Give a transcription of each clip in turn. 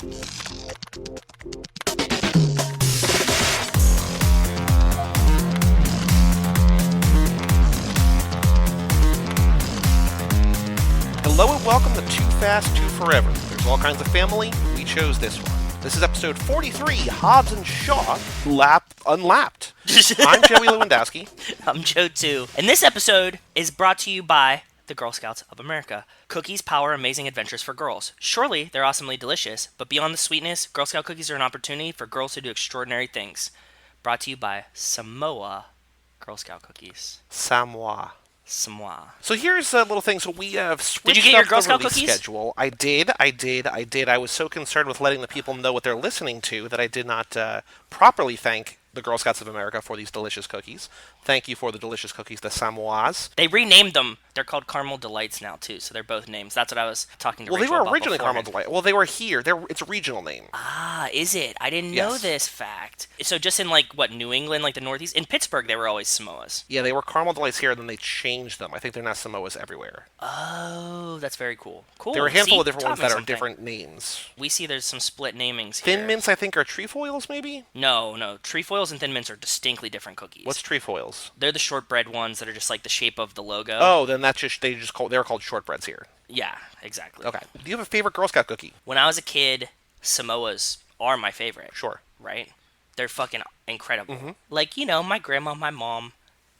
Hello and welcome to Too Fast, Too Forever. There's all kinds of family. We chose this one. This is episode 43, Hobbs and Shaw, Unlapped. I'm Joey Lewandowski. I'm Joe, too. And this episode is brought to you by the Girl Scouts of America. Cookies power amazing adventures for girls. Surely, they're awesomely delicious, but beyond the sweetness, Girl Scout cookies are an opportunity for girls to do extraordinary things. Brought to you by Samoa Girl Scout cookies. Samoa. So here's a little thing. So we have switched Did you get your Girl up the Scout release cookies? schedule. I did. I was so concerned with letting the people know what they're listening to that I did not properly thank the Girl Scouts of America for these delicious cookies. Thank you for the delicious cookies, the Samoas. They renamed them. They're called Caramel Delights now, too, so they're both names. That's what I was talking to Well, Rachel they about were originally beforehand. Caramel Delight. Well, they were here. It's a regional name. Ah, is it? I didn't know Yes. this fact. So just in, New England, the Northeast? In Pittsburgh, they were always Samoas. Yeah, they were Caramel Delights here, and then they changed them. I think they're now Samoas everywhere. Oh, that's very cool. Cool. There are a handful See, of different taught ones me that are something. different names. We see there's some split namings here. Thin Mints, I think, are trefoils, maybe? No. Trefoils and Thin Mints are distinctly different cookies. What's trefoils? They're the shortbread ones that are just the shape of the logo. Oh, then they're called shortbreads here. Yeah, exactly. Okay. Do you have a favorite Girl Scout cookie? When I was a kid, Samoas are my favorite. Sure. Right? They're fucking incredible. Mm-hmm. My grandma, my mom,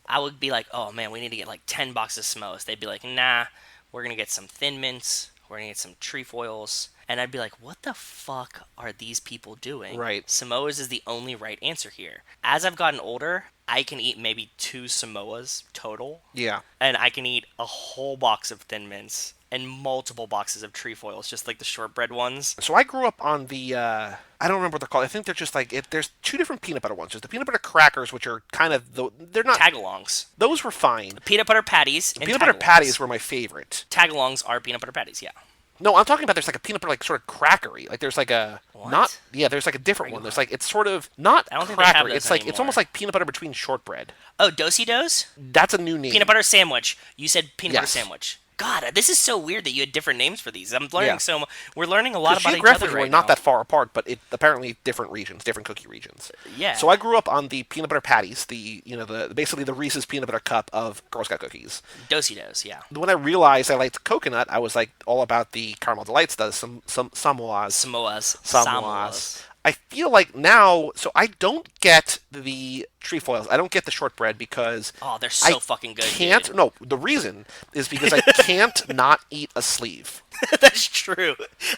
I would be like, oh man, we need to get 10 boxes of Samoas. They'd be like, nah, we're going to get some Thin Mints, we're going to get some trefoils. And I'd be like, what the fuck are these people doing? Right. Samoas is the only right answer here. As I've gotten older, I can eat maybe 2 Samoas total. Yeah. And I can eat a whole box of Thin Mints and multiple boxes of trefoils, just like the shortbread ones. So I grew up on the, I don't remember what they're called. I think they're just there's 2 different peanut butter ones. There's the peanut butter crackers, which are kind of, they're not. Tagalongs. Those were fine. Peanut butter patties. The peanut butter patties were my favorite. Tagalongs are peanut butter patties, yeah. No, I'm talking about there's a peanut butter sort of crackery. There's a What? there's a different one. There's it's sort of not I don't think they have crackery. those It's it's almost like peanut butter between shortbread. Oh, Do-si-dos? That's a new name. Peanut butter sandwich. You said peanut butter Yes. sandwich. God, this is so weird that you had different names for these. I'm learning Yeah. we're learning a lot about each other Geographically, right not now. that far apart, but apparently different regions, different cookie regions. Yeah. So I grew up on the peanut butter patties, basically the Reese's peanut butter cup of Girl Scout cookies. Do-si-dos, yeah. When I realized I liked coconut, I was all about the Caramel Delights, some Samoas. Samoas. I feel like now, so I don't get the trefoils. I don't get the shortbread because Oh, they're so fucking good. can't. Dude. No, the reason is because I can't not eat a sleeve. That's true.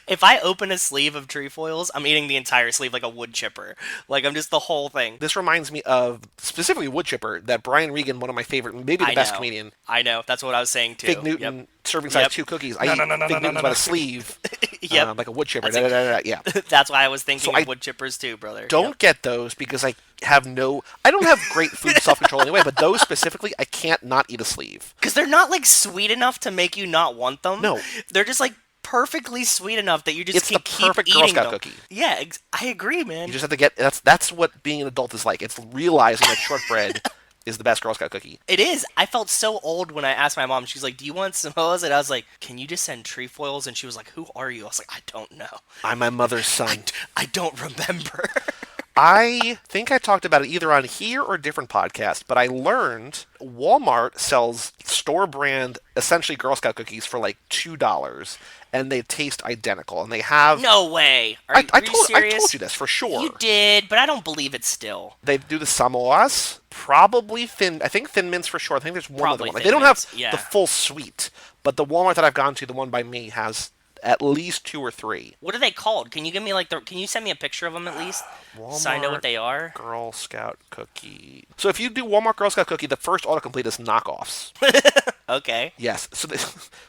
If I open a sleeve of trefoils, I'm eating the entire sleeve like a wood chipper. I'm just the whole thing. This reminds me of specifically wood chipper that Brian Regan, one of my favorite, maybe the best comedian. I know. That's what I was saying too. Fig Newton, Yep. serving size Yep. 2 cookies. I eat Fig Newtons by the sleeve, Yep. like a wood chipper. That's Yeah. That's why I was thinking So of wood chippers too, brother. Don't Yep. get those because I don't have great food self-control anyway, but those specifically, I can't not eat a sleeve. Because they're not sweet enough to make you not want them. No. They're just perfectly sweet enough that you just It's can the keep perfect eating Girl Scout them. cookie. Yeah, I agree, man. You just have to get, that's what being an adult is like. It's realizing that shortbread is the best Girl Scout cookie. It is. I felt so old when I asked my mom. She's like, do you want Samoas? And I was like, can you just send trefoils? And she was like, who are you? I was like, I don't know. I'm my mother's son. I don't remember. I think I talked about it either on here or a different podcast, but I learned Walmart sells store brand, essentially Girl Scout cookies for $2, and they taste identical. And they have No way. Are I you serious? told you this for sure. You did, but I don't believe it still. They do the Samoas, probably Thin. I think Thin Mints for sure. I think there's one Probably other one. Thin They don't have Mints, yeah. the full suite, but the Walmart that I've gone to, the one by me, has at least 2 or 3. What are they called? Can you give me can you send me a picture of them at least? So I know what they are. Girl Scout cookie. So if you do Walmart Girl Scout cookie, the first autocomplete is knockoffs. Okay. Yes.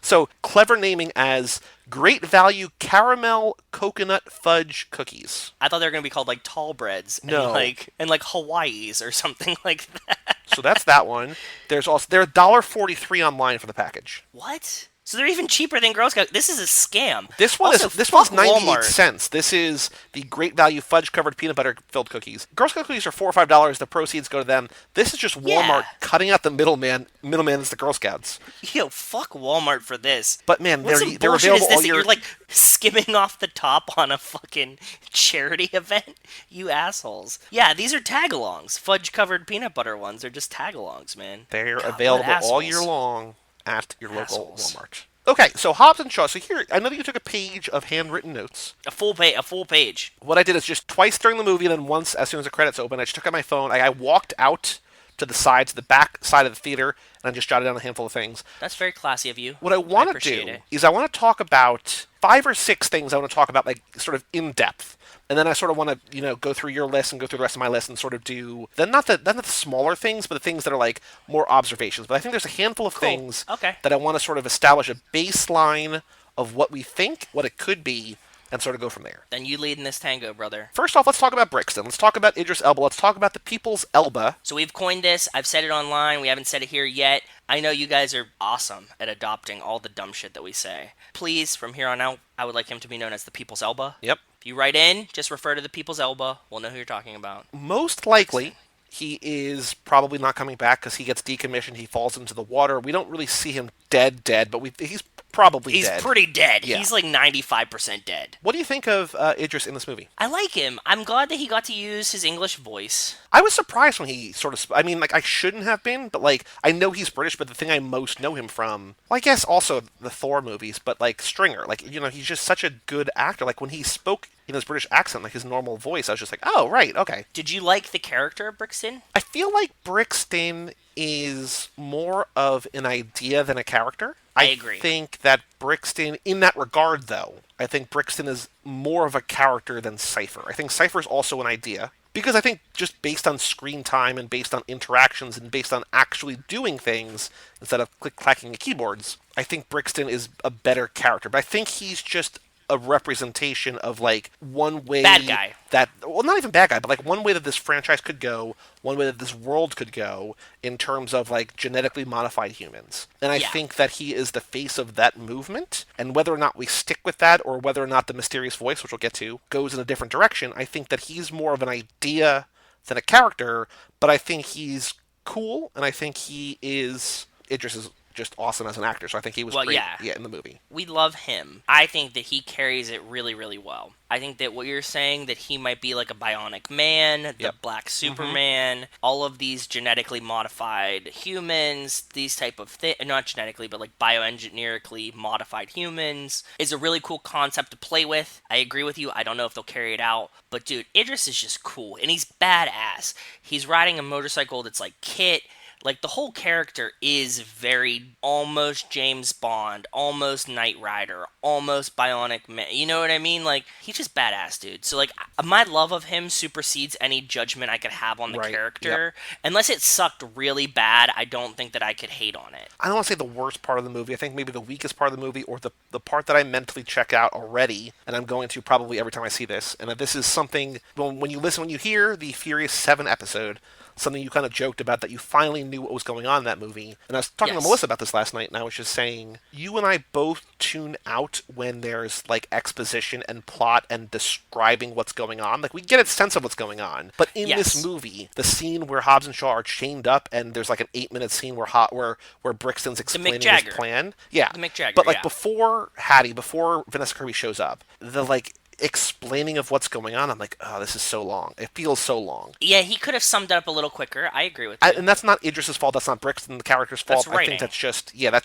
So clever naming as Great Value Caramel Coconut Fudge Cookies. I thought they were going to be called tall breads. No. And Hawaii's or something like that. So that's that one. They're $1.43 online for the package. What? So they're even cheaper than Girl Scout. This is a scam. This one Also, is this one's fuck 98 Walmart. cents. This is the great value fudge covered peanut butter filled cookies. Girl Scout cookies are $4 or $5. The proceeds go to them. This is just Walmart Yeah. cutting out the middleman. Middleman is the Girl Scouts. Yo, fuck Walmart for this. But man, What some they're bullshit is available this all that year. you're like skimming off the top on a fucking charity event? You assholes. Yeah, these are tag-alongs. Fudge-covered peanut butter ones. They're just tag-alongs, man. They're God, what available all year assholes. long at your local Assholes. Walmart. Okay, so Hobbs and Shaw. So here, I know that you took a page of handwritten notes. A full page. What I did is just twice during the movie, and then once as soon as the credits opened, I just took out my phone. I walked out to the side, to the back side of the theater, and I just jotted down a handful of things. That's very classy of you. What I want to appreciate do it. is I want to talk about 5 or 6 things I want to talk about, like sort of in depth. And then I sort of want to, go through your list and go through the rest of my list and sort of do then not the smaller things, but the things that are like more observations. But I think there's a handful of Cool. things Okay. that I want to sort of establish a baseline of what we think, what it could be, and sort of go from there. Then you lead in this tango, brother. First off, let's talk about Brixton. Let's talk about Idris Elba. Let's talk about the People's Elba. So we've coined this. I've said it online. We haven't said it here yet. I know you guys are awesome at adopting all the dumb shit that we say. Please, from here on out, I would like him to be known as the People's Elba. Yep. If you write in, just refer to the People's Elba. We'll know who you're talking about. Most likely, he is probably not coming back because he gets decommissioned. He falls into the water. We don't really see him dead, but he's probably He's dead. pretty dead. Yeah. He's like 95% dead. What do you think of Idris in this movie? I like him. I'm glad that he got to use his English voice. I was surprised when he sort of. I mean, like I shouldn't have been, but like I know he's British. But the thing I most know him from, well, I guess also the Thor movies, but like Stringer. Like he's just such a good actor. Like when he spoke in his British accent, like his normal voice, I was just like, oh right, okay. Did you like the character of Brixton? I feel like Brixton is more of an idea than a character. I agree. I think that Brixton, in that regard, though, I think Brixton is more of a character than Cypher. I think Cypher is also an idea. Because I think just based on screen time and based on interactions and based on actually doing things instead of click-clacking the keyboards, I think Brixton is a better character. But I think he's just a representation of like one way Bad guy. that, well, not even bad guy, but like one way that this franchise could go, one way that this world could go in terms of like genetically modified humans. And I Yeah. think that he is the face of that movement. And whether or not we stick with that or whether or not the mysterious voice, which we'll get to, goes in a different direction, I think that he's more of an idea than a character, but I think he's cool, and I think Idris is just awesome as an actor, so I think he was Well, great yeah. in the movie. We love him. I think that he carries it really, really well. I think that what you're saying, that he might be like a bionic man, the Yep. Black Superman, all of these genetically modified humans, these type of not genetically, but like bioengineerically modified humans, is a really cool concept to play with. I agree with you. I don't know if they'll carry it out, but dude, Idris is just cool, and he's badass. He's riding a motorcycle that's like Kit. Like, the whole character is very almost James Bond, almost Knight Rider, almost Bionic Man. You know what I mean? Like, he's just badass, dude. So, like, my love of him supersedes any judgment I could have on the Right, character. Unless it sucked really bad, I don't think that I could hate on it. I don't want to say the worst part of the movie. I think maybe the weakest part of the movie, or the part that I mentally check out already, and I'm going to probably every time I see this. And this is something, when you hear the Furious 7 episode, something you kind of joked about, that you finally knew what was going on in that movie. And I was talking to Yes. Melissa about this last night, and I was just saying, you and I both tune out when there's like exposition and plot and describing what's going on. Like, we get a sense of what's going on. But in Yes. this movie, the scene where Hobbs and Shaw are chained up, and there's like an 8-minute scene where Brixton's explaining his Jagger. plan. Yeah. The Mick Jagger, But like yeah. before Vanessa Kirby shows up, the like explaining of what's going on, I'm like, oh, this is so long. It feels so long. Yeah, he could have summed it up a little quicker. I agree with you. And that's not Idris's fault. That's not Brixton, the character's fault. That's I writing. think that's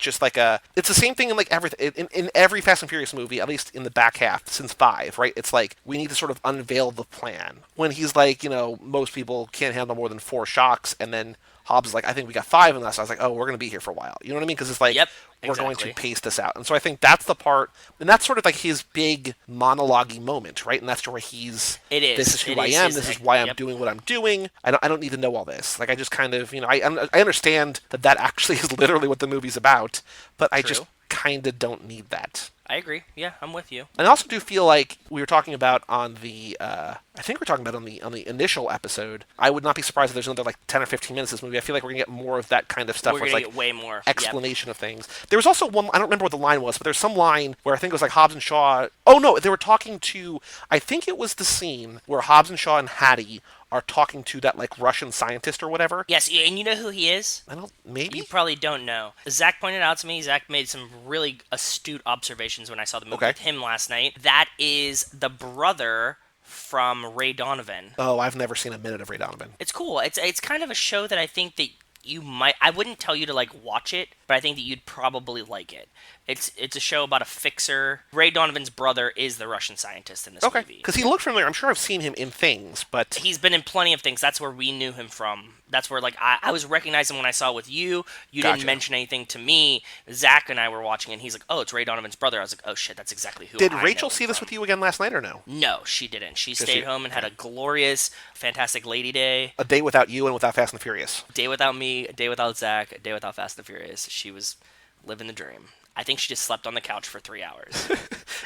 just like a. It's the same thing in like in every Fast and Furious movie, at least in the back half since 5, right? It's like we need to sort of unveil the plan. When he's like, most people can't handle more than 4 shocks, and then Hobbs is like, I think we got 5 in us. I was like, oh, we're going to be here for a while. You know what I mean? Because it's like, Yep, we're going exactly. to pace this out. And so I think that's the part, and that's sort of like his big monologue-y moment, right? And that's where he's, It is. this is who It I is am, his this is thing. why I'm Yep. doing what I'm doing. I don't need to know all this. Like, I just kind of, I understand that actually is literally what the movie's about, but I just True. kind of don't need that. I agree. Yeah, I'm with you. And I also do feel like we were talking about on the, I think we are talking about on the initial episode. I would not be surprised if there's another like 10 or 15 minutes of this movie. I feel like we're gonna get more of that kind of stuff We're where it's gonna like get way more. Yep. explanation of things. There was also one. I don't remember what the line was, but there's some line where I think it was like Hobbs and Shaw. Oh no, they were talking to. I think it was the scene where Hobbs and Shaw and Hattie are talking to that like Russian scientist or whatever. Yes, and you know who he is? I don't. Maybe. You probably don't know. Zach pointed out to me. Zach made some really astute observations when I saw the movie Okay. with him last night. That is the brother from Ray Donovan. Oh, I've never seen a minute of Ray Donovan. It's cool. It's kind of a show that I think that you might. I wouldn't tell you to like watch it, but I think that you'd probably like it. It's a show about a fixer. Ray Donovan's brother is the Russian scientist in this Okay, movie. because he looked familiar. I'm sure I've seen him in things, but He's been in plenty of things. That's where we knew him from. That's where like I was recognizing when I saw it with you. You Gotcha. didn't mention anything to me. Zach and I were watching, and he's like, "Oh, it's Ray Donovan's brother." I was like, "Oh shit, that's exactly who." did I Rachel know see him this from. with you again last night or no? No, she didn't. She Just stayed you. home and had a glorious, fantastic lady day. A day without you and without Fast and the Furious. Day without me, a day without Zach, a day without Fast and the Furious. She was living the dream. I think she just slept on the couch for 3 hours.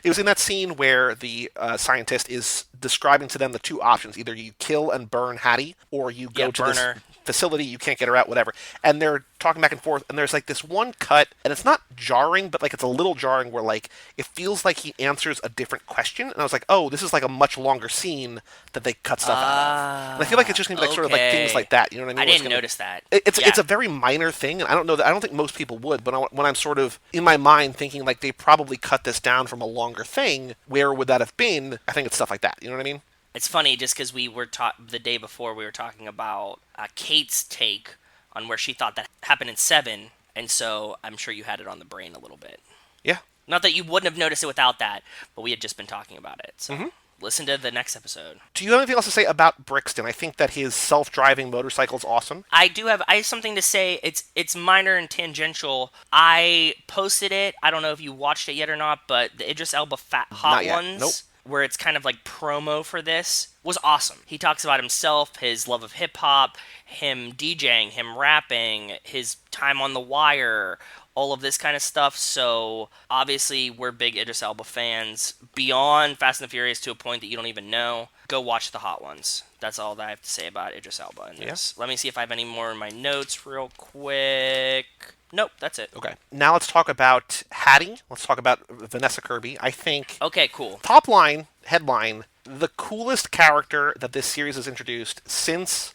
It was in that scene where the scientist is describing to them the two options: either you kill and burn Hattie, or you go Yeah, to burn this her. facility, you can't get her out, whatever. And they're talking back and forth, and there's like this one cut, and it's not jarring, but like it's a little jarring where like it feels like he answers a different question, and I was like, oh, this is like a much longer scene that they cut stuff out of. And I feel like it's just gonna be like sort of like things like that. You know what I mean? I Where it's didn't gonna- notice that. It's Yeah. it's a very minor thing, and I don't know that I don't think most people would. But when I'm sort of in my mind thinking like they probably cut this down from a longer thing, where would that have been? I think it's stuff like that. You know what I mean? It's funny just because we were the day before we were talking about Kate's take on where she thought that happened in Seven, and so I'm sure you had it on the brain a little bit. Yeah. Not that you wouldn't have noticed it without that, but we had just been talking about it. So Mm-hmm. listen to the next episode. Do you have anything else to say about Brixton? I think that his self-driving motorcycle is awesome. I have something to say. It's minor and tangential. I posted it. I don't know if you watched it yet or not, but the Idris Elba Hot Not yet. Ones, Nope. where it's kind of like promo for this, was awesome. He talks about himself, his love of hip hop, him DJing, him rapping, his time on The Wire, all of this kind of stuff. So obviously we're big Idris Elba fans beyond Fast and the Furious to a point that you don't even know. Go watch the Hot Ones. That's all that I have to say about Idris Elba in this. Let me see if I have any more in my notes real quick. Nope, that's it. Okay. Now let's talk about Hattie. Let's talk about Vanessa Kirby. I think Okay, cool. top line, headline, the coolest character that this series has introduced since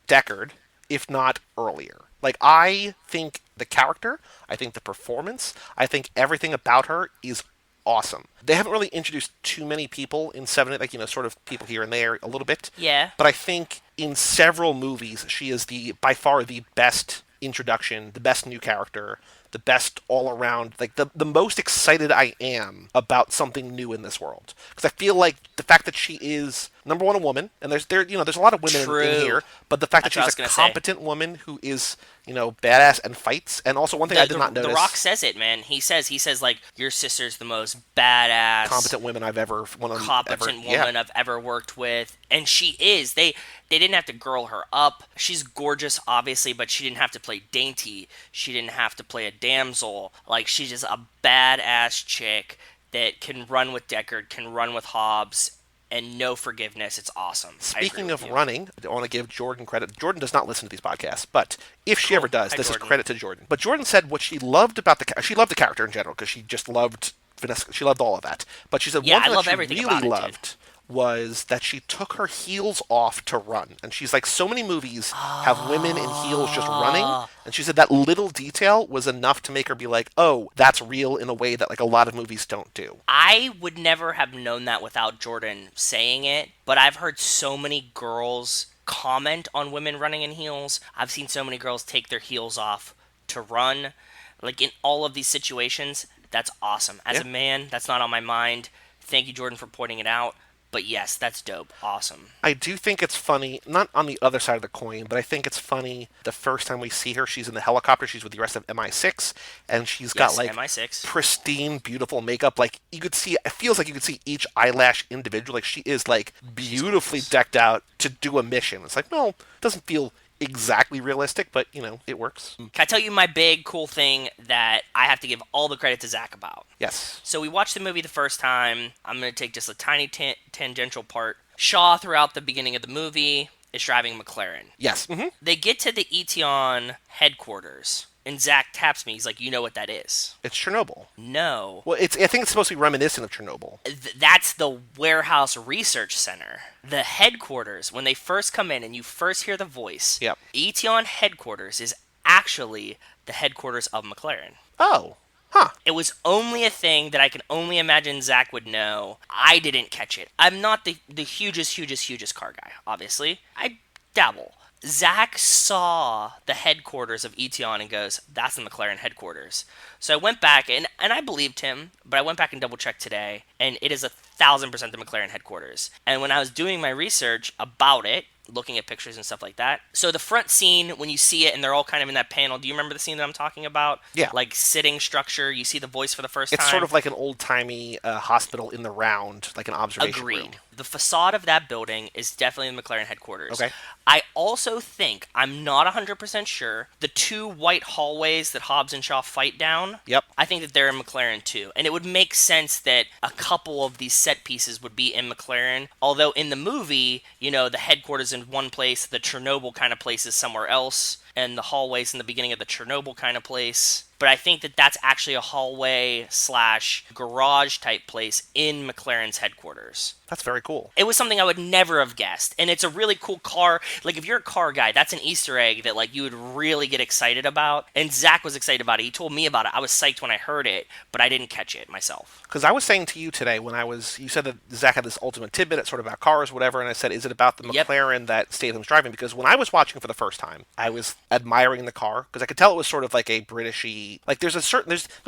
Deckard, if not earlier. Like, I think the character, I think the performance, I think everything about her is awesome. They haven't really introduced too many people in Seven, like, you know, sort of people here and there a little bit. Yeah. But I think in several movies, she is by far the best introduction, the best new character, the best all around, like the most excited I am about something new in this world. Because I feel like the fact that she is number one, a woman, and there's a lot of women in True. here, but the fact that That's what I was she's a gonna say. competent woman who is, you know, badass and fights, and also one thing I did not notice. The Rock says it, man. He says like, your sister's the most badass, competent women I've ever competent yeah. woman I've ever worked with, and she is. They didn't have to girl her up. She's gorgeous, obviously, but she didn't have to play dainty. She didn't have to play a damsel. Like, she's just a badass chick that can run with Deckard, can run with Hobbs, and no forgiveness. It's awesome. Speaking of running, I want to give Jordan credit. Jordan does not listen to these podcasts, but if she ever does, Hi, this Jordan. is credit to Jordan. But Jordan said what she loved about she loved the character in general because she just loved Vanessa. She loved all of that. But she said Yeah, one I thing love that she everything really about it, dude. loved was that she took her heels off to run. And she's like, so many movies have women in heels just running. And she said that little detail was enough to make her be like, oh, that's real in a way that like a lot of movies don't do. I would never have known that without Jordan saying it, but I've heard so many girls comment on women running in heels. I've seen so many girls take their heels off to run. Like, in all of these situations, that's awesome. As a man, that's not on my mind. Thank you, Jordan, for pointing it out. But yes, that's dope. Awesome. I do think it's funny, not on the other side of the coin, but I think it's funny the first time we see her, she's in the helicopter, she's with the rest of MI6, and she's got like MI6. pristine, beautiful makeup. Like, you could see, it feels like you could see each eyelash individual. Like, she is like beautifully decked out to do a mission. It's like, no, it doesn't feel exactly realistic, but, it works. Can I tell you my big cool thing that I have to give all the credit to Zach about? Yes. So we watched the movie the first time. I'm going to take just a tiny tangential part. Shaw, throughout the beginning of the movie, is driving McLaren. Yes. Mm-hmm. They get to the Etion headquarters, and Zach taps me. He's like, "You know what that is?" It's Chernobyl. No. Well, I think it's supposed to be reminiscent of Chernobyl. That's the warehouse research center. The headquarters, when they first come in and you first hear the voice, Yep. Etion headquarters is actually the headquarters of McLaren. Oh. Huh. It was only a thing that I can only imagine Zach would know. I didn't catch it. I'm not the hugest car guy, obviously. I dabble. Zach saw the headquarters of Etion and goes, "That's the McLaren headquarters." So I went back, and I believed him, but I went back and double-checked today, and it is 1,000% the McLaren headquarters. And when I was doing my research about it, looking at pictures and stuff like that. So the front scene, when you see it and they're all kind of in that panel, do you remember the scene that I'm talking about? Yeah. Like sitting structure, you see the voice for the first It's time. sort of like an old-timey hospital in the round, like an observation Agreed. room. The facade of that building is definitely the McLaren headquarters. Okay. I also think, I'm not 100% sure, the two white hallways that Hobbs and Shaw fight down, Yep. I think that they're in McLaren too. And it would make sense that a couple of these set pieces would be in McLaren. Although in the movie, the headquarters in one place, the Chernobyl kind of place is somewhere else, and the hallways in the beginning of the Chernobyl kind of place. But I think that that's actually a hallway / garage type place in McLaren's headquarters. That's very cool. It was something I would never have guessed. And it's a really cool car. Like, if you're a car guy, that's an Easter egg that, like, you would really get excited about. And Zach was excited about it. He told me about it. I was psyched when I heard it, but I didn't catch it myself. Because I was saying to you today you said that Zach had this ultimate tidbit, it's sort of about cars, whatever, and I said, is it about the Yep. McLaren that Statham's driving? Because when I was watching for the first time, I was admiring the car, because I could tell it was sort of like a Britishy, like there's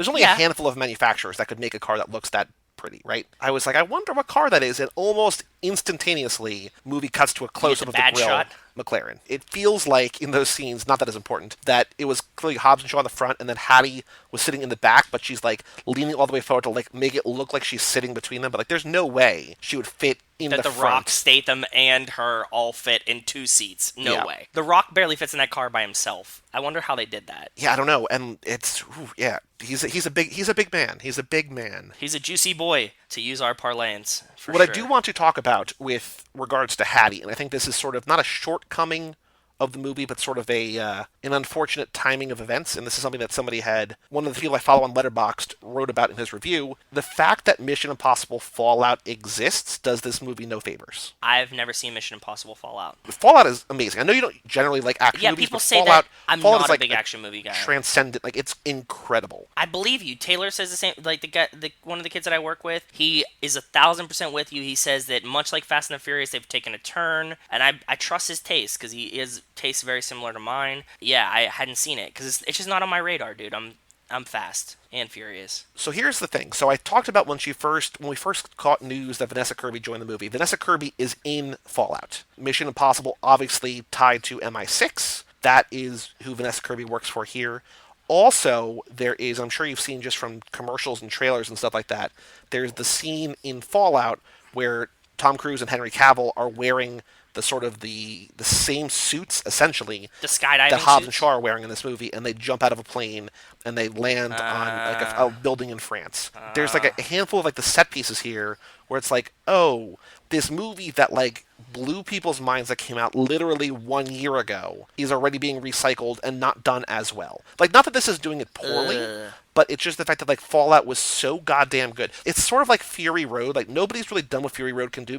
only a handful of manufacturers that could make a car that looks that pretty, right? I was like, I wonder what car that is, and almost instantaneously, movie cuts to a close-up of the grill. shot? McLaren. It feels like in those scenes, not that it's important, that it was clearly Hobbs and Shaw in the front, and then Hattie was sitting in the back, but she's like leaning all the way forward to like make it look like she's sitting between them. But like, there's no way she would fit in That the the front. Rock, Statham, and her all fit in 2 seats. No Yeah. way. The Rock barely fits in that car by himself. I wonder how they did that. Yeah, I don't know, and he's a big man. He's a big man. He's a juicy boy, to use our parlance. For What sure. I do want to talk about with regards to Hattie, and I think this is sort of not a shortcoming of the movie, but sort of an unfortunate timing of events. And this is something that one of the people I follow on Letterboxd wrote about in his review. The fact that Mission Impossible Fallout exists does this movie no favors. I've never seen Mission Impossible Fallout. Fallout is amazing. I know you don't generally like action Yeah, movies, people but say Fallout, that. I'm Fallout not is a like big action movie guy. transcendent. Like, it's incredible. I believe you. Taylor says the same. Like one of the kids that I work with, he is 1,000% with you. He says that much like Fast and the Furious, they've taken a turn, and I trust his taste because his taste very similar to mine. Yeah, I hadn't seen it because it's just not on my radar, dude. I'm fast and furious. So here's the thing. So I talked about when we first caught news that Vanessa Kirby joined the movie. Vanessa Kirby is in Fallout. Mission Impossible, obviously tied to MI6. That is who Vanessa Kirby works for here. Also, there is, I'm sure you've seen just from commercials and trailers and stuff like that, there's the scene in Fallout where Tom Cruise and Henry Cavill are wearing the sort of the same suits, essentially, The skydiving that Hobbs and suits? Shaw are wearing in this movie, and they jump out of a plane and they land on like a building in France. There's like a handful of like the set pieces here where it's like, oh, this movie that like blew people's minds that came out literally 1 year ago is already being recycled and not done as well. Like, not that this is doing it poorly, but it's just the fact that like Fallout was so goddamn good. It's sort of like Fury Road. Like, nobody's really done what Fury Road can do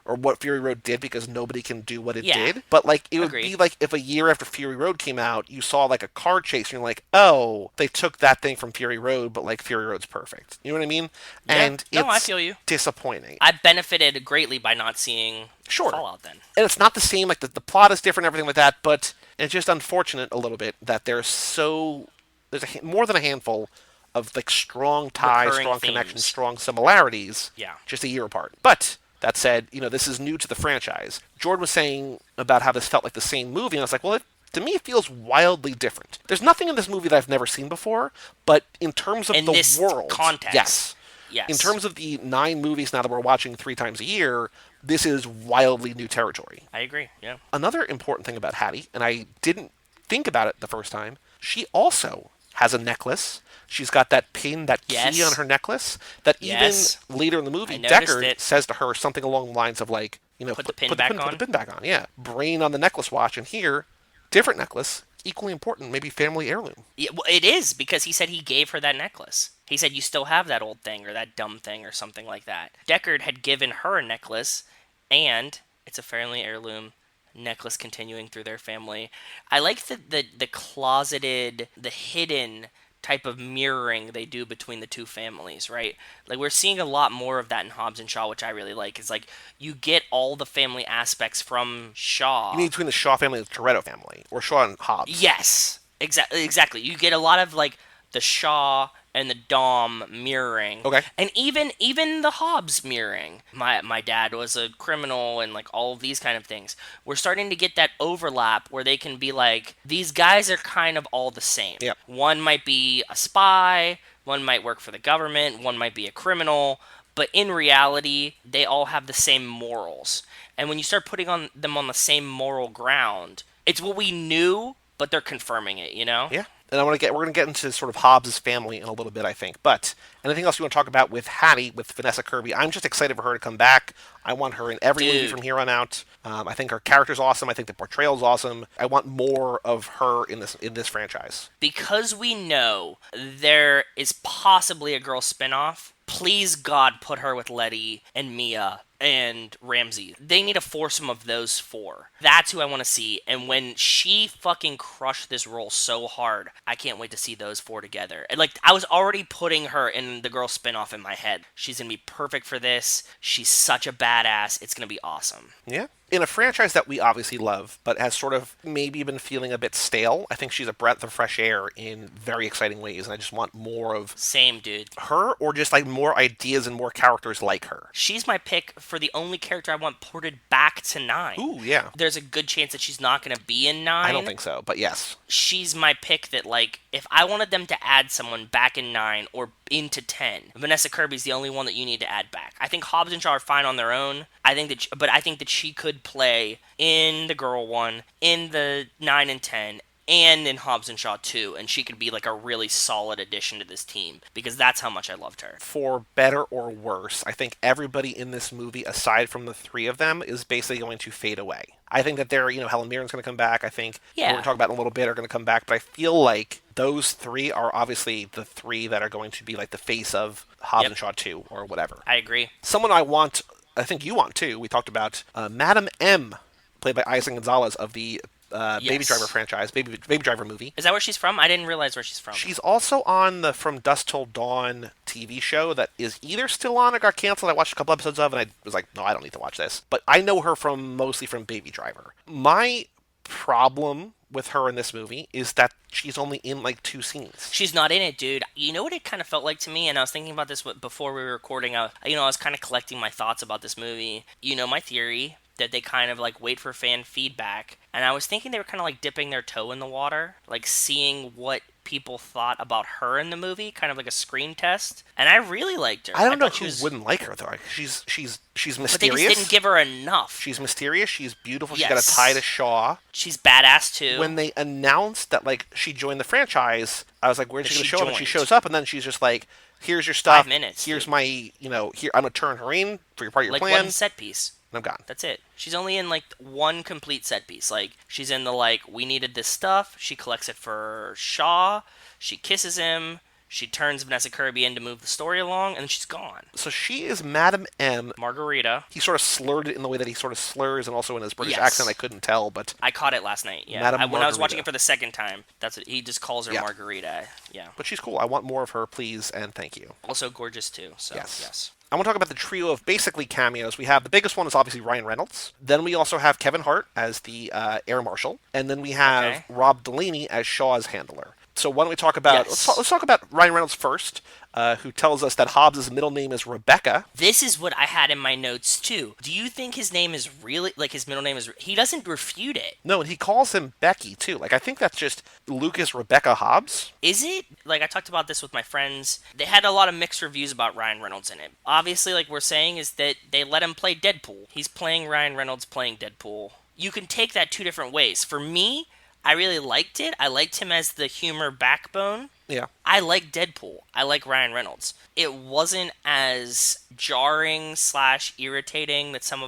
or what Fury Road did because nobody can do what it did. But like, it would Agreed. be like if a year after Fury Road came out, you saw like a car chase and you're like, oh, they took that thing from Fury Road, but like Fury Road's perfect. You know what I mean? Yeah. And No, I it's feel you. disappointing. I benefited greatly by not seeing Fallout then. And it's not the same, like the plot is different, everything like that, but it's just unfortunate a little bit that there's more than a handful of like strong ties, Recurring strong themes. connections, strong similarities, Yeah. just a year apart. But that said, this is new to the franchise. Jordan was saying about how this felt like the same movie, and I was like, well, to me, it feels wildly different. There's nothing in this movie that I've never seen before, but in terms of In the this world, context. yes. In Yes. terms of the 9 movies now that we're watching 3 times a year, this is wildly new territory. I agree. Yeah. Another important thing about Hattie, and I didn't think about it the first time, she also has a necklace. She's got that pin, that key on Yes. her necklace, that even Yes. later in the I movie, noticed Deckard it. says to her something along the lines of like, Put the pin back put the on. pin back on. Yeah. Brain on the necklace watch, and here, different necklace, equally important, maybe family heirloom. Yeah, well, it is because he said he gave her that necklace. He said you still have that old thing or that dumb thing or something like that. Deckard had given her a necklace, and it's a family heirloom necklace continuing through their family. I like the closeted, the hidden type of mirroring they do between the two families, right? Like we're seeing a lot more of that in Hobbs and Shaw, which I really like. It's like you get all the family aspects from You mean Shaw. between the Shaw family and the Toretto family, or Shaw and Hobbs? Yes, exactly. You get a lot of like the Shaw and the Dom mirroring, Okay. and even the Hobbs mirroring. My dad was a criminal, and like all of these kind of things. We're starting to get that overlap where they can be like these guys are kind of all the same. Yep. One might be a spy, one might work for the government, one might be a criminal, but in reality, they all have the same morals. And when you start putting on them on the same moral ground, it's what we knew, but they're confirming it, you know? Yeah. And we're gonna get into sort of Hobbs' family in a little bit, I think. But anything else you want to talk about with Hattie, with Vanessa Kirby? I'm just excited for her to come back. I want her in every movie Dude, from here on out. I think her character's awesome. I think the portrayal's awesome. I want more of her in this franchise. because we know there is possibly a girl spinoff, please God put her with Letty and Mia and Ramsey. They need a foursome of those four. That's who I want to see. And when she fucking crushed this role so hard, I can't wait to see those four together. And like I was already putting her in the girl spinoff in my head. She's gonna be perfect for this. She's such a badass. It's gonna be awesome. Yeah. In a franchise that we obviously love, but has sort of maybe been feeling a bit stale, I think she's a breath of fresh air in very exciting ways, and I just want more of Same, dude. her, or just like more ideas and more characters like her. She's my pick for the only character I want ported back to 9. Ooh, yeah. There's a good chance that she's not going to be in 9. I don't think so, but yes. She's my pick that, like, if I wanted them to add someone back in 9 or into 10, Vanessa Kirby's the only one that you need to add back. I think Hobbs and Shaw are fine on their own. But I think that she could play in the girl one, in the 9 and 10, and in Hobbs and Shaw 2, and she could be like a really solid addition to this team because that's how much I loved her. For better or worse, I think everybody in this movie, aside from the 3 of them, is basically going to fade away. I think that Helen Mirren's going to come back. I think Yeah. we're going to talk about in a little bit are going to come back, but I feel like those 3 are obviously the 3 that are going to be like the face of Hobbs Yep. and Shaw 2 or whatever. I agree. Someone I think you want too. We talked about Madam M, played by Isa Gonzalez of the Baby Yes. Driver franchise, Baby Driver movie. Is that where she's from? I didn't realize where she's from. She's also on the From Dusk Till Dawn TV show that is either still on or got canceled. I watched a couple episodes of, and I was like, no, I don't need to watch this. But I know her mostly from Baby Driver. My problem with her in this movie is that she's only in like 2 scenes. She's not in it, dude. You know what it kind of felt like to me, and I was thinking about this before we were recording. I was kind of collecting my thoughts about this movie. You know, my theory that they kind of like wait for fan feedback, and I was thinking they were kind of like dipping their toe in the water, like seeing what people thought about her in the movie, kind of like a screen test. And I really liked her. I don't know thought she who was, wouldn't like her though. She's mysterious. but they just didn't give her enough. She's mysterious. She's beautiful. She's Yes. got a tie to Shaw. She's badass too. When they announced that like she joined the franchise, I was like, "Where's she That going to she show up?" And she joined. shows up, and then she's just like, "Here's your stuff. 5 minutes, Here's dude. my, here I'm gonna turn her in for your part of your like plan." one set piece. And I'm gone. That's it. She's only in like one complete set piece. Like she's in the like we needed this stuff. She collects it for Shaw. She kisses him. She turns Vanessa Kirby in to move the story along, and then she's gone. So she is Madam M. Margarita. He sort of slurred it in the way that he sort of slurs, and also in his British Yes. accent. I couldn't tell, but I caught it last night. Yeah, Madame when I was watching Margarita. it for the second time, that's what he just calls her Yeah. Margarita. Yeah. she's cool. I want more of her, please, and thank you. Also gorgeous too. So Yes. yes. I want to talk about the trio of basically cameos. We have the biggest one is obviously Ryan Reynolds. Then we also have Kevin Hart as the air marshal, and then we have Okay. Rob Delaney as Shaw's handler. So why don't we talk about Yes. let's talk about Ryan Reynolds first, who tells us that Hobbs' middle name is Rebecca. This is what I had in my notes too. Do you think his name is really like his middle name is? He doesn't refute it. No, and he calls him Becky too. Like I think that's just Lucas Rebecca Hobbs. Is it? Like I talked about this with my friends. They had a lot of mixed reviews about Ryan Reynolds in it. Obviously, like we're saying, is that they let him play Deadpool. He's playing Ryan Reynolds playing Deadpool. You can take that two different ways. For me, I really liked it. I liked him as the humor backbone. Yeah. I like Deadpool. I like Ryan Reynolds. It wasn't as jarring slash irritating that some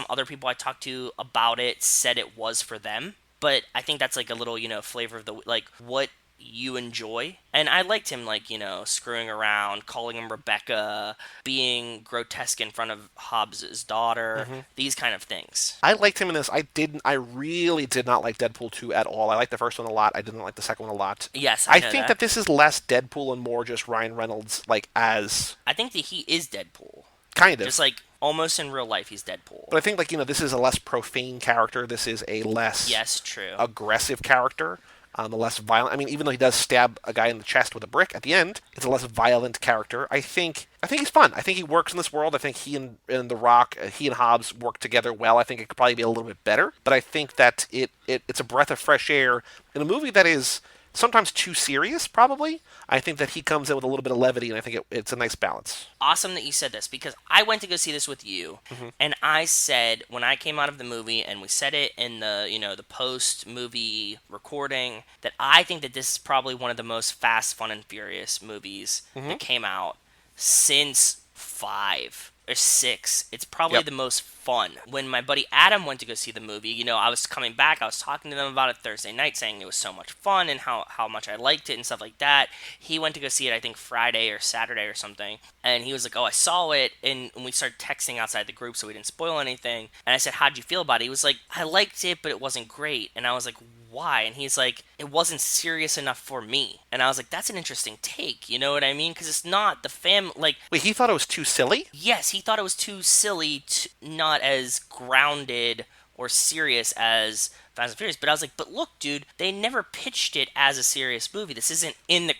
other people I talked to about it said it was for them. But I think that's like a little, flavor of the like what you enjoy. And I liked him like, screwing around, calling him Rebecca, being grotesque in front of Hobbs's daughter, these kind of things. I liked him in this. I really did not like Deadpool 2 at all. I liked the first one a lot. I didn't like the second one a lot. Yes, I I know think that. that this is less Deadpool and more just Ryan Reynolds, like, as I think that he is Deadpool. kind of. Just like almost in real life, he's Deadpool. But I think, like, this is a less profane character. This is a less Yes, true. aggressive character. A less violent. I mean, even though he does stab a guy in the chest with a brick at the end, it's a less violent character. I think he's fun. I think he works in this world. I think he and The Rock, he and Hobbs work together well. I think it could probably be a little bit better, but I think that it's a breath of fresh air in a movie that is sometimes too serious. Probably, I think that he comes in with a little bit of levity, and I think it's a nice balance. Awesome that you said this because I went to go see this with you, and I said when I came out of the movie, and we said it in the post movie recording that I think that this is probably one of the most fast, fun, and furious movies that came out since 5 or 6. It's probably Yep. the most fun. When my buddy Adam went to go see the movie, I was coming back, I was talking to them about it Thursday night, saying it was so much fun and how much I liked it and stuff like that. He went to go see it, I think, Friday or Saturday or something, and he was like, oh, I saw it, and we started texting outside the group so we didn't spoil anything, and I said, how'd you feel about it? He was like, I liked it, but it wasn't great, and I was like, why? And he's like, it wasn't serious enough for me. And I was like, that's an interesting take, you know what I mean? Because it's not the like, Wait, he thought it was too silly? yes, he thought it was too silly, not as grounded or serious as Fast and Furious. But I was like, but look, dude, they never pitched it as a serious movie. This isn't in the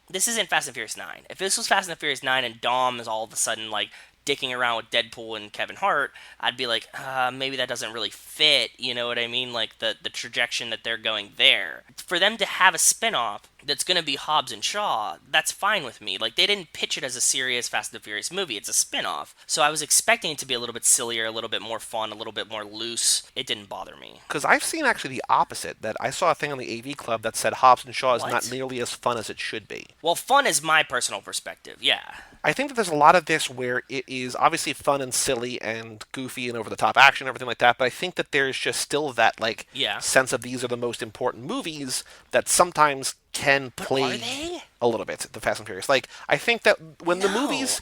this isn't Fast and Furious 9. If this was Fast and Furious 9 and Dom is all of a sudden like dicking around with Deadpool and Kevin Hart, I'd be like, maybe that doesn't really fit, you know what I mean? Like the trajectory that they're going there. For them to have a spin-off that's going to be Hobbs and Shaw, that's fine with me. Like, they didn't pitch it as a serious Fast and the Furious movie. It's a spin-off. So I was expecting it to be a little bit sillier, a little bit more fun, a little bit more loose. It didn't bother me. Because I've seen actually the opposite. That I saw a thing on the AV Club that said Hobbs and Shaw is What? not nearly as fun as it should be. Well, fun is my personal perspective, yeah. I think that there's a lot of this where it is obviously fun and silly and goofy and over the top action and everything like that, but I think that there's just still that like Yeah. sense of these are the most important movies that sometimes can But plague are they? a little bit the Fast and Furious. Like I think that when the No. movies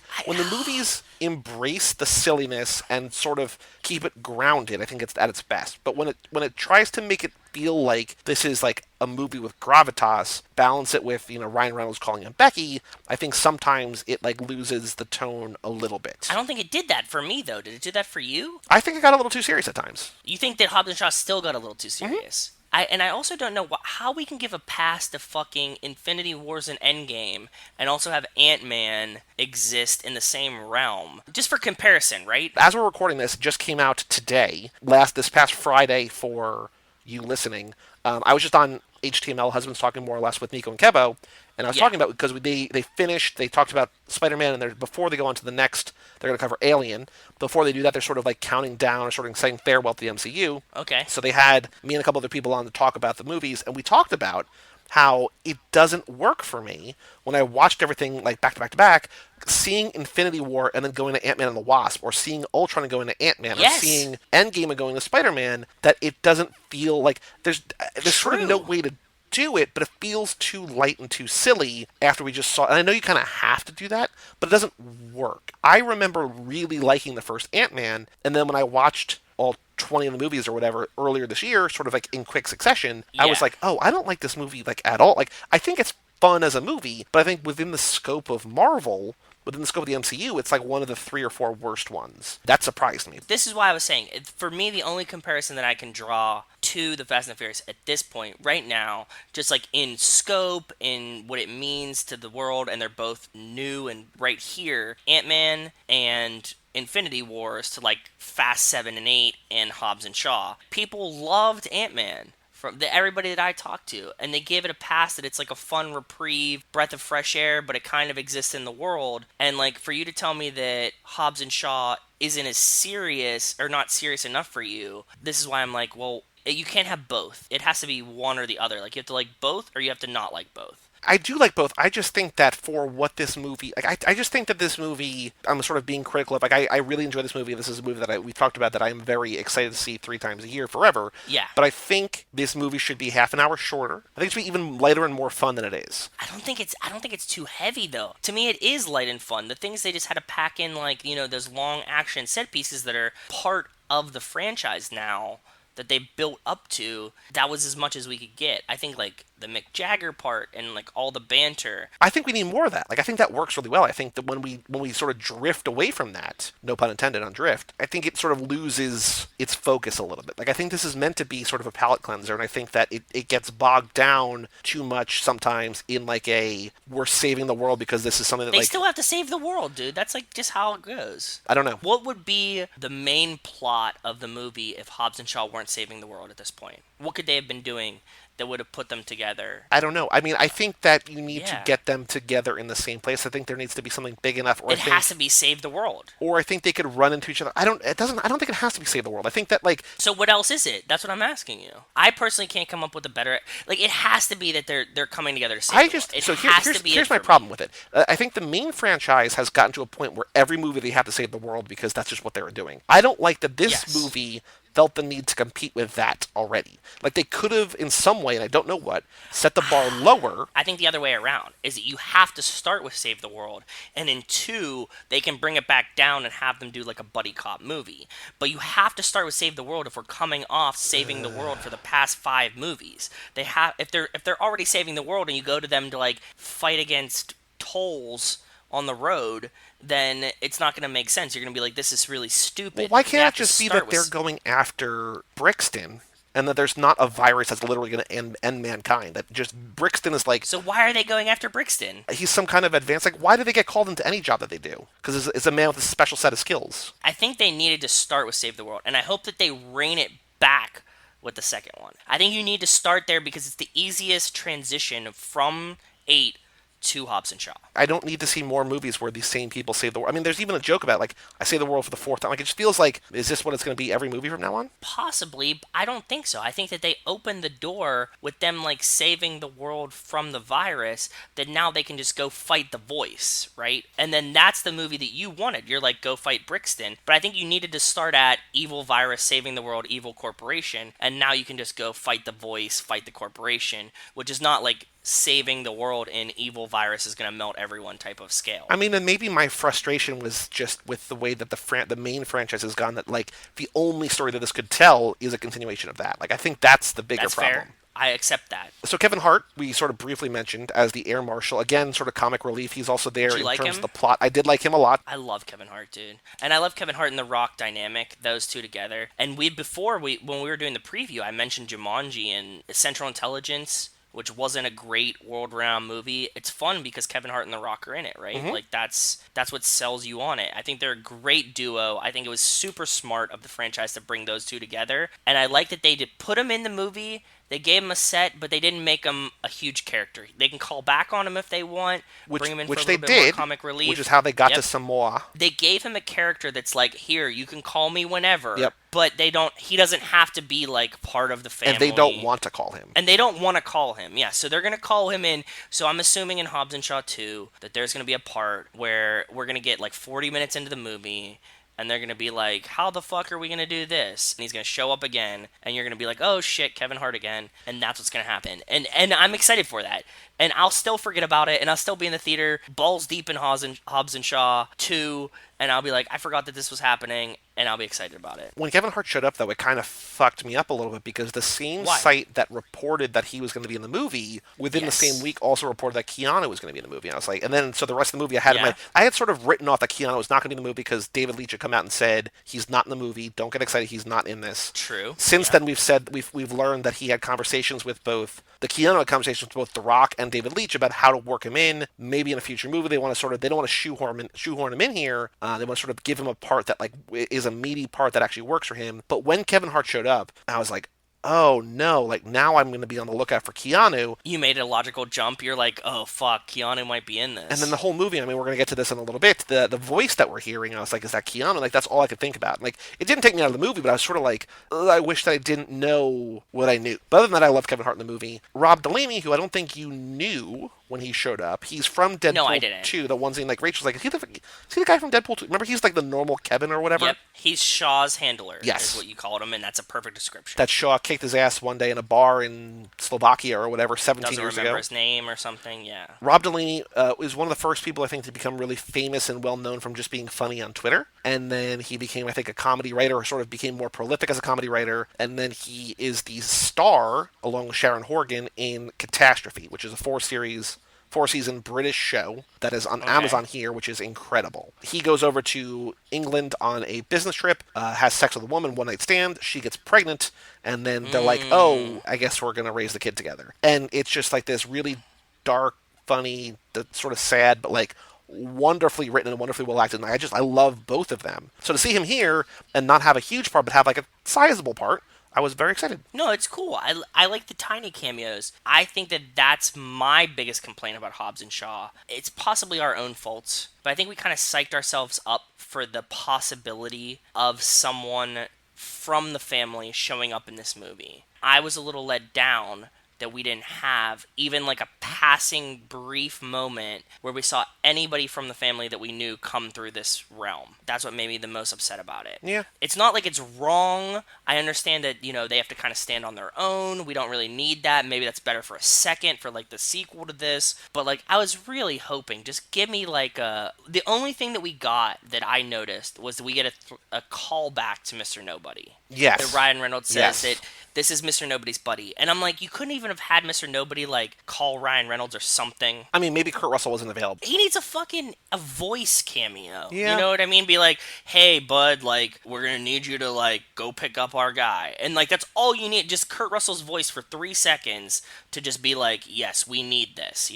embrace the silliness and sort of keep it grounded, I think it's at its best. But when it tries to make it feel like this is like a movie with gravitas, balance it with Ryan Reynolds calling him Becky, I think sometimes it like loses the tone a little bit. I don't think it did that for me, though. Did it do that for you? I think it got a little too serious at times. You think that Hobbs and Shaw still got a little too serious? I also don't know how we can give a pass to fucking Infinity Wars and Endgame and also have Ant-Man exist in the same realm. Just for comparison, right? As we're recording this, it just came out today, this past Friday for you listening. I was just on HTML, Husbands Talking More or Less with Nico and Kevo, and I was talking about because they finished, they talked about Spider-Man, and before they go on to the next, they're going to cover Alien. Before they do that, they're sort of like counting down or sort of saying farewell to the MCU. Okay. So they had me and a couple other people on to talk about the movies, and we talked about how it doesn't work for me when I watched everything like back to back to back, seeing Infinity War and then going to Ant-Man and the Wasp, or seeing Ultron and going to Ant-Man, Yes. or seeing Endgame and going to Spider-Man, that it doesn't feel like there's sort of no way to do it, but it feels too light and too silly after we just saw, and I know you kind of have to do that, but it doesn't work. I remember really liking the first Ant-Man, and then when I watched all 20 of the movies or whatever earlier this year, sort of like in quick succession, I was Yeah. like, oh, I don't like this movie like at all. Like, I think it's fun as a movie, but I think within the scope of Marvel, within the scope of the MCU, it's like one of the 3 or 4 worst ones. That surprised me. This is why I was saying, for me, the only comparison that I can draw to the Fast and Furious at this point, right now, just like in scope, in what it means to the world, and they're both new and right here, Ant-Man and Infinity Wars to like Fast 7 and 8 and Hobbs and Shaw. People loved Ant-Man from everybody that I talked to, and they gave it a pass that it's like a fun reprieve, breath of fresh air, but it kind of exists in the world. And like for you to tell me that Hobbs and Shaw isn't as serious or not serious enough for you, this is why I'm like, well, you can't have both. It has to be one or the other. Like you have to like both or you have to not like both. I do like both. I just think that for what this movie, like, I just think that this movie, I'm sort of being critical of. Like, I really enjoy this movie. This is a movie that we talked about that I am very excited to see 3 times a year forever. Yeah. But I think this movie should be half an hour shorter. I think it should be even lighter and more fun than it is. I don't think it's too heavy though. To me it is light and fun. The things they just had to pack in like, those long action set pieces that are part of the franchise now that they built up to, that was as much as we could get. I think like the Mick Jagger part and like all the banter. I think we need more of that. Like I think that works really well. I think that when we sort of drift away from that, no pun intended on drift, I think it sort of loses its focus a little bit. Like I think this is meant to be sort of a palate cleanser, and I think that it gets bogged down too much sometimes in like a we're saving the world because this is something that They like still have to save the world, dude. That's like just how it goes. I don't know. What would be the main plot of the movie if Hobbs and Shaw weren't saving the world at this point? What could they have been doing that would have put them together? I don't know. I mean, I think that you need to Yeah. get them together in the same place. I think there needs to be something big enough, or It has to be save the world. or I think they could run into each other. I don't. It doesn't. I don't think it has to be save the world. I think that like So what else is it? That's what I'm asking you. I personally can't come up with a better. Like it has to be that they're coming together to save I the just world. It so has here's to be here's it my for me. problem with it. I think the main franchise has gotten to a point where every movie they have to save the world because that's just what they were doing. I don't like that this Yes. movie felt the need to compete with that already. Like they could have, in some way, and I don't know what, set the bar lower. I think the other way around is that you have to start with Save the World, and in 2, they can bring it back down and have them do like a buddy cop movie. But you have to start with Save the World if we're coming off saving the world for the past 5 movies. They have if they're already saving the world and you go to them to like fight against tolls on the road, then it's not going to make sense. You're going to be like, this is really stupid. Well, why They can't have it to just be start that they're with- going after Brixton? And that there's not a virus that's literally going to end mankind. That just Brixton is like So why are they going after Brixton? he's some kind of advanced. Like, why do they get called into any job that they do? Because it's a man with a special set of skills. I think they needed to start with Save the World, and I hope that they rein it back with the second one. I think you need to start there because it's the easiest transition from 8 to Hobbs and Shaw. I don't need to see more movies where these same people save the world. I mean, there's even a joke about like I save the world for the 4th time. Like it just feels like is this what it's going to be every movie from now on? Possibly, but I don't think so. I think that they opened the door with them like saving the world from the virus, that now they can just go fight the voice, right? And then that's the movie that you wanted. You're like, go fight Brixton. But I think you needed to start at evil virus saving the world, evil corporation, and now you can just go fight the voice, fight the corporation, which is not like saving the world in evil virus is going to melt everyone type of scale. I mean, and maybe my frustration was just with the way that the main franchise has gone. That like the only story that this could tell is a continuation of that. Like I think that's the bigger That's problem. fair. I accept that. So Kevin Hart, we sort of briefly mentioned as the air marshal. Again, sort of comic relief. He's also there Did you in like terms him? of the plot. I did like him a lot. I love Kevin Hart, dude, and I love Kevin Hart and The Rock dynamic. Those two together, and when we were doing the preview, I mentioned Jumanji and Central Intelligence, which wasn't a great world-renowned movie. It's fun because Kevin Hart and The Rock are in it, right? Like that's what sells you on it. I think they're a great duo. I think it was super smart of the franchise to bring those two together, and I like that they did put them in the movie. They gave him a set, but they didn't make him a huge character. They can call back on him if they want, bring him in for a they little bit more did, comic relief. which is how they got Yep. to Samoa. They gave him a character that's like, here, you can call me whenever. Yep. But he doesn't have to be like part of the family. And they don't want to call him. And they don't want to call him. Yeah, so they're going to call him in. So I'm assuming in Hobbs and Shaw 2 that there's going to be a part where we're going to get like 40 minutes into the movie and they're going to be like, how the fuck are we going to do this? And he's going to show up again and you're going to be like, oh shit, Kevin Hart again. And that's what's going to happen. And I'm excited for that. And I'll still forget about it and I'll still be in the theater balls deep in Hobbs and Shaw 2 and I'll be like, I forgot that this was happening. and I'll be excited about it. When Kevin Hart showed up, though, it kind of fucked me up a little bit because the same Why? site that reported that he was going to be in the movie within the same Yes. week also reported that Keanu was going to be in the movie. And I was like, and then so the rest of the movie Yeah. I had sort of written off that Keanu was not going to be in the movie because David Leitch had come out and said he's not in the movie. Don't get excited, he's not in this. True. Since Yeah. then, we've learned that he had conversations with both the Keanu had conversations with both The Rock and David Leitch about how to work him in. Maybe in a future movie, they don't want to shoehorn him in here. They want to sort of give him a part that like is a meaty part that actually works for him. But when Kevin Hart showed up, I was like, oh no, like now I'm going to be on the lookout for Keanu. You made a logical jump. You're like, oh fuck, Keanu might be in And then this. the whole movie, I mean, we're going to get to this in a little bit. The voice that we're hearing, I was like, is that Keanu? Like, that's all I could think about. Like, it didn't take me out of the movie, but I was sort of like, ugh, I wish that I didn't know what I knew. But other than that, I love Kevin Hart in the movie. Rob Delaney, who I don't think you knew when he showed up, he's from No, I Deadpool didn't. 2, the one scene, like, Rachel's like, is he the guy from Deadpool 2? Remember, he's like the normal Kevin or whatever? Yep. He's Shaw's handler, Yes. is what you called him, and that's a perfect description. That Shaw kicked his ass one day in a bar in Slovakia or whatever, 17 Doesn't years remember ago. his name or something. Yeah. Rob Delaney is one of the first people I think to become really famous and well known from just being funny on Twitter. And then he became, I think, a comedy writer, or sort of became more prolific as a comedy writer. And then he is the star, along with Sharon Horgan, in Catastrophe, which is a four-season British show that is on Okay. Amazon here, which is incredible. He goes over to England on a business trip, has sex with a woman, one night stand. She gets pregnant, and then they're like, "Oh, I guess we're gonna raise the kid together." And it's just like this really dark, funny, sort of sad, but like wonderfully written and wonderfully well acted. And I love both of them. So to see him here and not have a huge part, but have like a sizable part, I was very excited. No, it's cool. I like the tiny cameos. I think that that's my biggest complaint about Hobbs and Shaw. It's possibly our own faults, but I think we kind of psyched ourselves up for the possibility of someone from the family showing up in this movie. I was a little let down that we didn't have even like a passing brief moment where we saw anybody from the family that we knew come through this realm. That's what made me the most upset about it. Yeah. It's not like it's wrong. I understand that, they have to kind of stand on their own. We don't really need that. Maybe that's better for a second for like the sequel to this. But like I was really hoping just give me like the only thing that we got that I noticed was that we get a call back to Mr. Nobody. Yes. That Ryan Reynolds says Yes. that this is Mr. Nobody's buddy. And I'm like, you couldn't even have had Mr. Nobody, like, call Ryan Reynolds or something. I mean, maybe Kurt Russell wasn't available. He needs a voice cameo. Yeah. You know what I mean? Be like, hey, bud, like, we're gonna need you to, like, go pick up our guy. And, like, that's all you need. Just Kurt Russell's voice for 3 seconds to just be like, yes, we need this,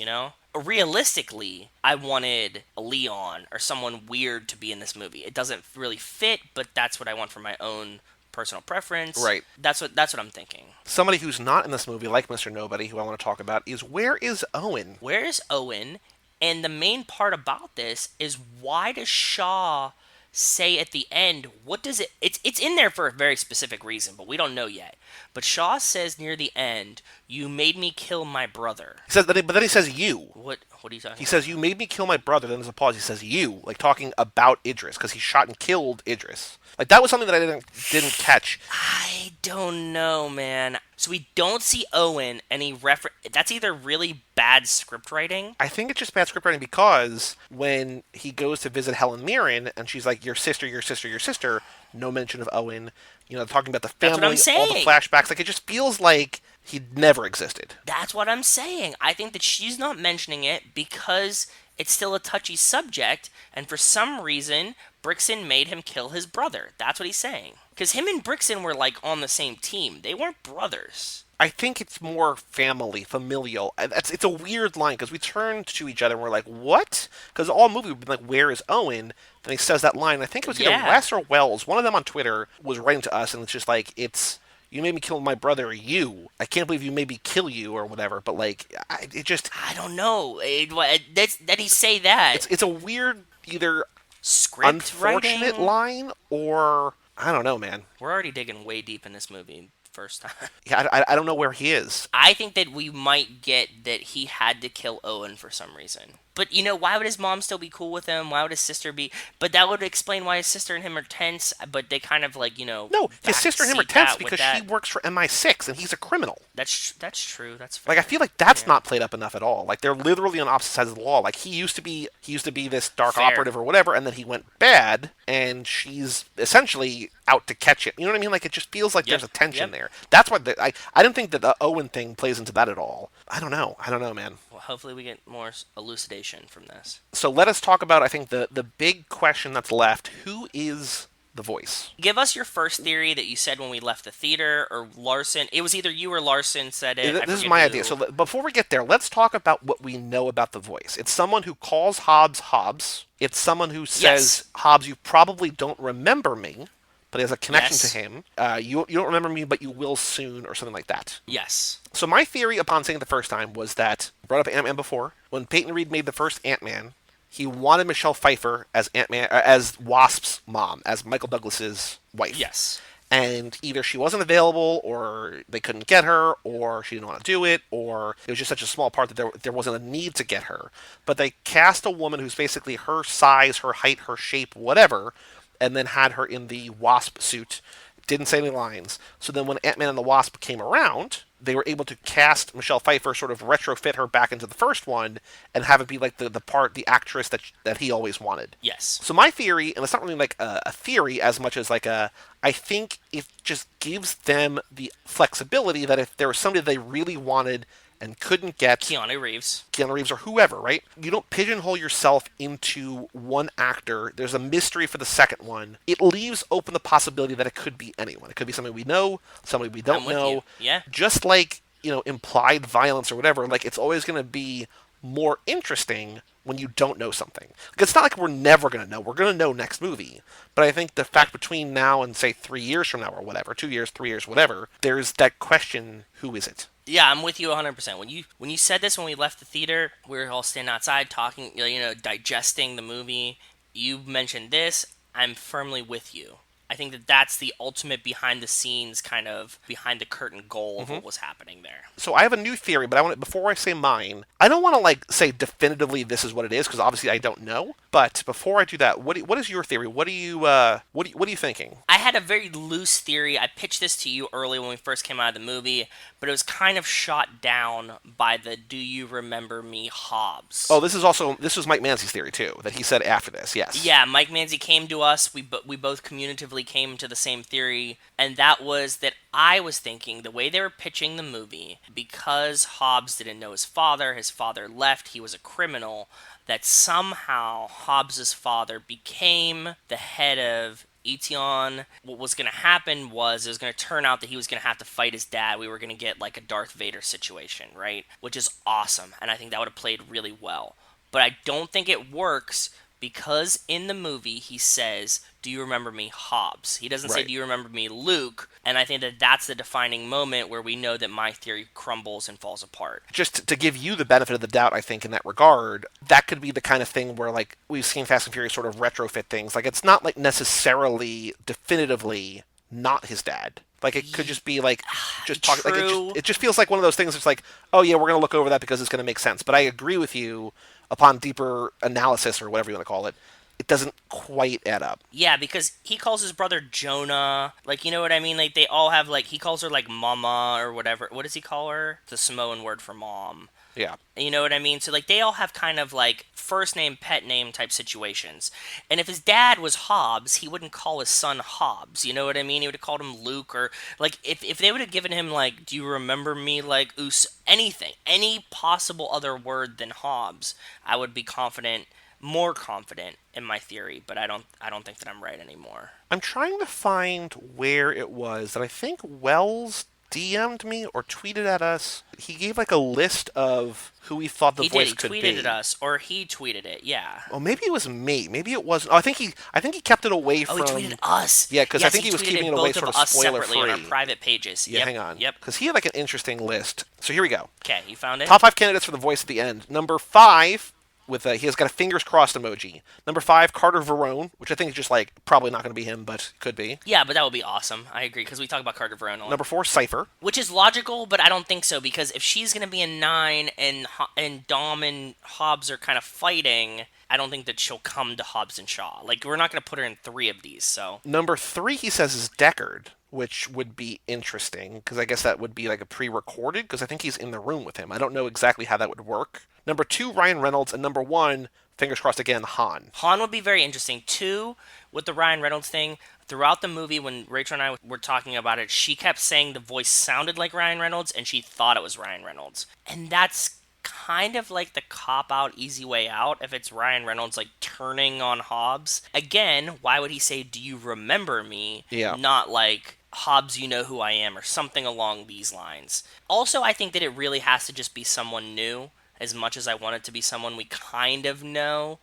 Realistically, I wanted Leon or someone weird to be in this movie. It doesn't really fit, but that's what I want for my own personal preference. Right. That's what I'm thinking. Somebody who's not in this movie, like Mr. Nobody, who I want to talk about, is where is Owen? Where is Owen? And the main part about this is why does Shaw say at the end, what does it's in there for a very specific reason, but we don't know yet. But Shaw says near the end, you made me kill my brother. He says, but then he says you. What are you talking He about? says you made me kill my brother. Then there's a pause. He says you, like talking about Idris, because he shot and killed Idris. Like that was something that I didn't catch. I don't know, man. So we don't see Owen, and that's either really bad script writing. I think it's just bad script writing because when he goes to visit Helen Mirren and she's like, your sister, your sister, your sister, no mention of Owen, talking about the That's what family, I'm saying. all the flashbacks, like it just feels like he never existed. That's what I'm saying. I think that she's not mentioning it because it's still a touchy subject, and for some reason, Brixton made him kill his brother. That's what he's saying. Because him and Brixton were like on the same team. They weren't brothers. I think it's more familial. It's a weird line because we turned to each other and we're like, "What?" Because all movie we've been like, "Where is Owen?" Then he says that line. I think it was either Yeah. Wes or Wells. One of them on Twitter was writing to us, and it's just like, "It's you made me kill my brother. You. I can't believe you made me kill you or whatever." But like, it just I don't know. That he say that. it's a weird either Script unfortunate writing. line or I don't know, man. We're already digging way deep in this movie first time. Yeah, I don't know where he is. I think that we might get that he had to kill Owen for some reason. But why would his mom still be cool with him? Why would his sister be? But that would explain why his sister and him are tense. But they kind of like No, his sister and him are backseat tense that with because she that. works for MI6 and he's a criminal. That's true. That's Like I fair. feel like that's Yeah. not played up enough at all. Like they're literally on opposite sides of the law. Like he used to be this dark Fair. operative or whatever, and then he went bad, and she's essentially out to catch him. You know what I mean? Like it just feels like Yep. there's a tension Yep. there. That's why I didn't think that the Owen thing plays into that at all. I don't know. I don't know, man. Well, hopefully we get more elucidation from this. So let us talk about I think the big question that's left. Who is the voice? Give us your first theory that you said when we left the theater, or Larson. It was either you or Larson said it. I This is forget my who. idea. So before we get there, let's talk about what we know about the voice. It's someone who calls Hobbs Hobbs. It's someone who says, Yes. Hobbs, you probably don't remember me, but has a connection Yes. to him. You don't remember me, but you will soon, or something like that. Yes. So my theory upon seeing it the first time was that, I brought up Ant-Man before, when Peyton Reed made the first Ant-Man, he wanted Michelle Pfeiffer as Ant-Man, as Wasp's mom, as Michael Douglas's wife. Yes. And either she wasn't available, or they couldn't get her, or she didn't want to do it, or it was just such a small part that there wasn't a need to get her. But they cast a woman who's basically her size, her height, her shape, whatever, and then had her in the Wasp suit. Didn't say any lines. So then when Ant-Man and the Wasp came around, they were able to cast Michelle Pfeiffer, sort of retrofit her back into the first one, and have it be like the actress that he always wanted. Yes. So my theory, and it's not really like a theory as much as like I think it just gives them the flexibility that if there was somebody they really wanted and couldn't get, Keanu Reeves. Keanu Reeves or whoever, right? You don't pigeonhole yourself into one actor. There's a mystery for the second one. It leaves open the possibility that it could be anyone. It could be somebody we know, somebody we don't I'm with know. you. Yeah. Just like, implied violence or whatever, like it's always going to be more interesting when you don't know something. Like, it's not like we're never going to know. We're going to know next movie. But I think the fact between now and, say, 3 years from now or whatever, 2 years, 3 years, whatever, there's that question, who is it? Yeah, I'm with you 100%. When you said this when we left the theater, we were all standing outside talking, digesting the movie. You mentioned this. I'm firmly with you. I think that that's the ultimate behind the scenes kind of behind the curtain goal of what was happening there. So I have a new theory, but before I say mine, I don't want to like say definitively this is what it is because obviously I don't know. But before I do that, what is your theory? What are you thinking? I had a very loose theory. I pitched this to you early when we first came out of the movie, but it was kind of shot down by the "Do you remember me, Hobbs?" Oh, this was Mike Manzi's theory too that he said after this. Yes. Yeah, Mike Manzi came to us. We both communitively came to the same theory, and that was that I was thinking the way they were pitching the movie, because Hobbs didn't know his father left, he was a criminal, that somehow Hobbs's father became the head of Etion. What was going to happen was it was going to turn out that he was going to have to fight his dad. We were going to get like a Darth Vader situation, right? Which is awesome, and I think that would have played really well. But I don't think it works because in the movie he says, "Do you remember me, Hobbs?" He doesn't say, Right. "Do you remember me, Luke?" And I think that that's the defining moment where we know that my theory crumbles and falls apart. Just to give you the benefit of the doubt, I think in that regard, that could be the kind of thing where like we've seen Fast and Furious sort of retrofit things. Like it's not like necessarily definitively not his dad. Like it could just be like just talk. Like True. it just feels like one of those things. It's like, oh yeah, we're gonna look over that because it's gonna make sense. But I agree with you upon deeper analysis or whatever you want to call it. It doesn't quite add up. Yeah, because he calls his brother Jonah. Like, you know what I mean? Like, they all have, like, he calls her, like, Mama or whatever. What does he call her? The Samoan word for mom. Yeah. You know what I mean? So, like, they all have kind of, like, first name, pet name type situations. And if his dad was Hobbs, he wouldn't call his son Hobbs. You know what I mean? He would have called him Luke or, like, if they would have given him, like, "Do you remember me?" Like, anything. Any possible other word than Hobbs, I would be more confident in my theory, but I don't think that I'm right anymore. I'm trying to find where it was, and I think Wells DM'd me or tweeted at us. He gave like a list of who he thought the He voice did. could He be. tweeted at us, or he tweeted it. Yeah. Oh, maybe it was me. Maybe it wasn't. Oh, I think he kept it away Oh, from. he tweeted us. Yeah, because I Yes, think he was tweeted keeping it away both sort of us spoiler separately on our free. private pages. Yeah, Yep. hang on. Yep. Because he had like an interesting list. So here we go. Okay, you found it. Top 5 candidates for the voice at the end. Number 5, with he has got a fingers crossed emoji. Number 5, Carter Verone, which I think is just like probably not going to be him, but could be. Yeah, but that would be awesome. I agree because we talk about Carter Verone a lot. Number 4, Cypher. Which is logical, but I don't think so because if she's gonna be a 9 and Dom and Hobbs are kind of fighting, I don't think that she'll come to Hobbs and Shaw. Like we're not gonna put her in 3 of these. So Number 3, he says, is Deckard, which would be interesting because I guess that would be like a pre-recorded because I think he's in the room with him. I don't know exactly how that would work. Number 2, Ryan Reynolds, and number 1, fingers crossed again, Han. Han would be very interesting. 2, with the Ryan Reynolds thing. Throughout the movie, when Rachel and I were talking about it, she kept saying the voice sounded like Ryan Reynolds, and she thought it was Ryan Reynolds. And that's kind of like the cop-out, easy way out if it's Ryan Reynolds, like, turning on Hobbs. Again, why would he say, do you remember me? Yeah. Not like, Hobbs, you know who I am, or something along these lines. Also, I think that it really has to just be someone new. As much as I want it to be someone we kind of know,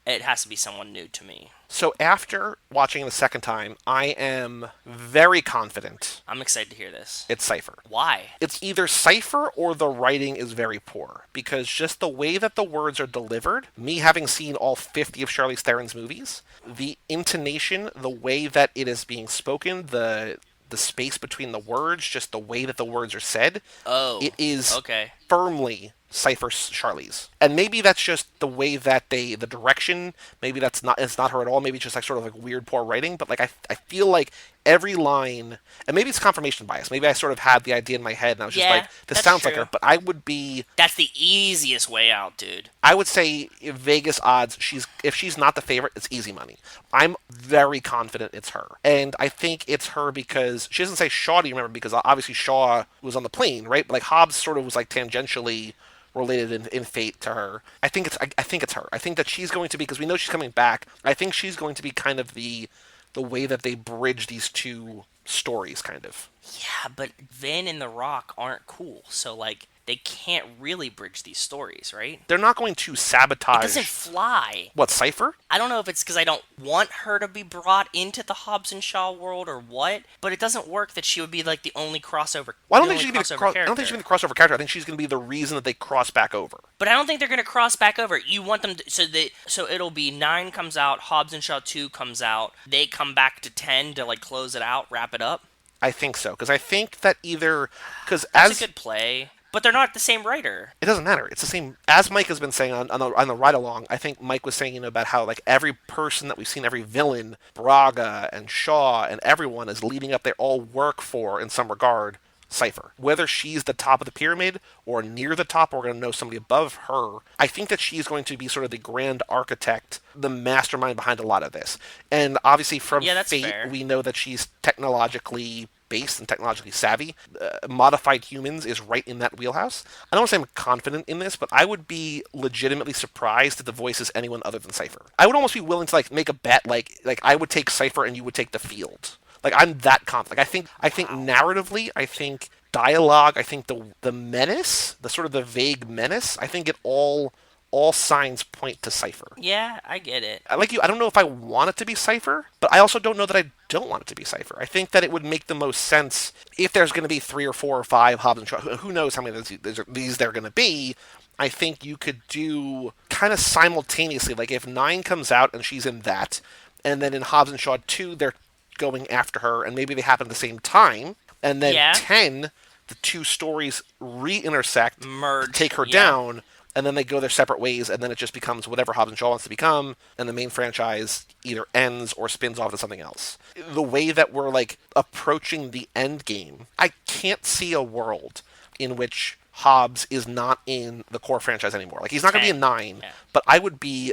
it has to be someone new to me. So after watching the second time, I am very confident I'm excited to hear this. it's Cypher. Why? It's either Cypher or the writing is very poor. Because just the way that the words are delivered, me having seen all 50 of Charlize Theron's movies, the intonation, the way that it is being spoken, the space between the words, just the way that the words are said, it is okay. firmly Cypher Charlize. And maybe that's just the way that the direction, maybe it's not her at all, maybe it's just like sort of like weird poor writing, but like I feel like every line, and maybe it's confirmation bias, maybe I sort of had the idea in my head and I was just like, this sounds like her, but I would be... That's the easiest way out, dude. I would say Vegas odds, if she's not the favorite, it's easy money. I'm very confident it's her. And I think it's her because, she doesn't say Shaw, do you remember? Because obviously Shaw was on the plane, right? But like Hobbs sort of was like tangentially related in fate to her. I think it's her. I think that she's going to be, because we know she's coming back, I think she's going to be kind of the way that they bridge these two stories, kind of. Yeah, but Vin and The Rock aren't cool, so like they can't really bridge these stories, right? They're not going to sabotage... It doesn't fly. What, Cypher? I don't know if it's because I don't want her to be brought into the Hobbs and Shaw world or what, but it doesn't work that she would be like the only crossover. Well, I don't think she's going to be I don't think she's going to be the crossover character. I think she's going to be the reason that they cross back over. But I don't think they're going to cross back over. You want them to, so it'll be 9 comes out, Hobbs and Shaw 2 comes out, they come back to 10 to like close it out, wrap it up. I think so, because I think that because That's a good play. But they're not the same writer. It doesn't matter. It's the same. As Mike has been saying on the ride along, I think Mike was saying about how like every person that we've seen, every villain, Braga and Shaw and everyone is leading up. They all work for, in some regard, Cypher. Whether she's the top of the pyramid or near the top, or we're going to know somebody above her. I think that she's going to be sort of the grand architect, the mastermind behind a lot of this. And obviously from Fate, fair. We know that she's technologically based and technologically savvy. Modified humans is right in that wheelhouse. I don't want to say I'm confident in this, but I would be legitimately surprised if the voice is anyone other than Cypher. I would almost be willing to like make a bet, like I would take Cypher and you would take the field. Like I'm that confident. Like, I think narratively, I think dialogue, I think the menace, the sort of the vague menace, I think it all signs point to Cypher. Yeah, I get it. Like you, I don't know if I want it to be Cypher, but I also don't know that I don't want it to be Cypher. I think that it would make the most sense if there's going to be 3 or 4 or 5 Hobbs and Shaw. Who knows how many of these there are going to be. I think you could do kind of simultaneously, like if 9 comes out and she's in that, and then in Hobbs and Shaw 2, they're going after her, and maybe they happen at the same time, and then 10, the two stories re-intersect, merge, take her down, and then they go their separate ways, and then it just becomes whatever Hobbs and Shaw wants to become, and the main franchise either ends or spins off to something else. The way that we're, like, approaching the end game, I can't see a world in which Hobbs is not in the core franchise anymore. Like, he's not going to be in 9, but I would be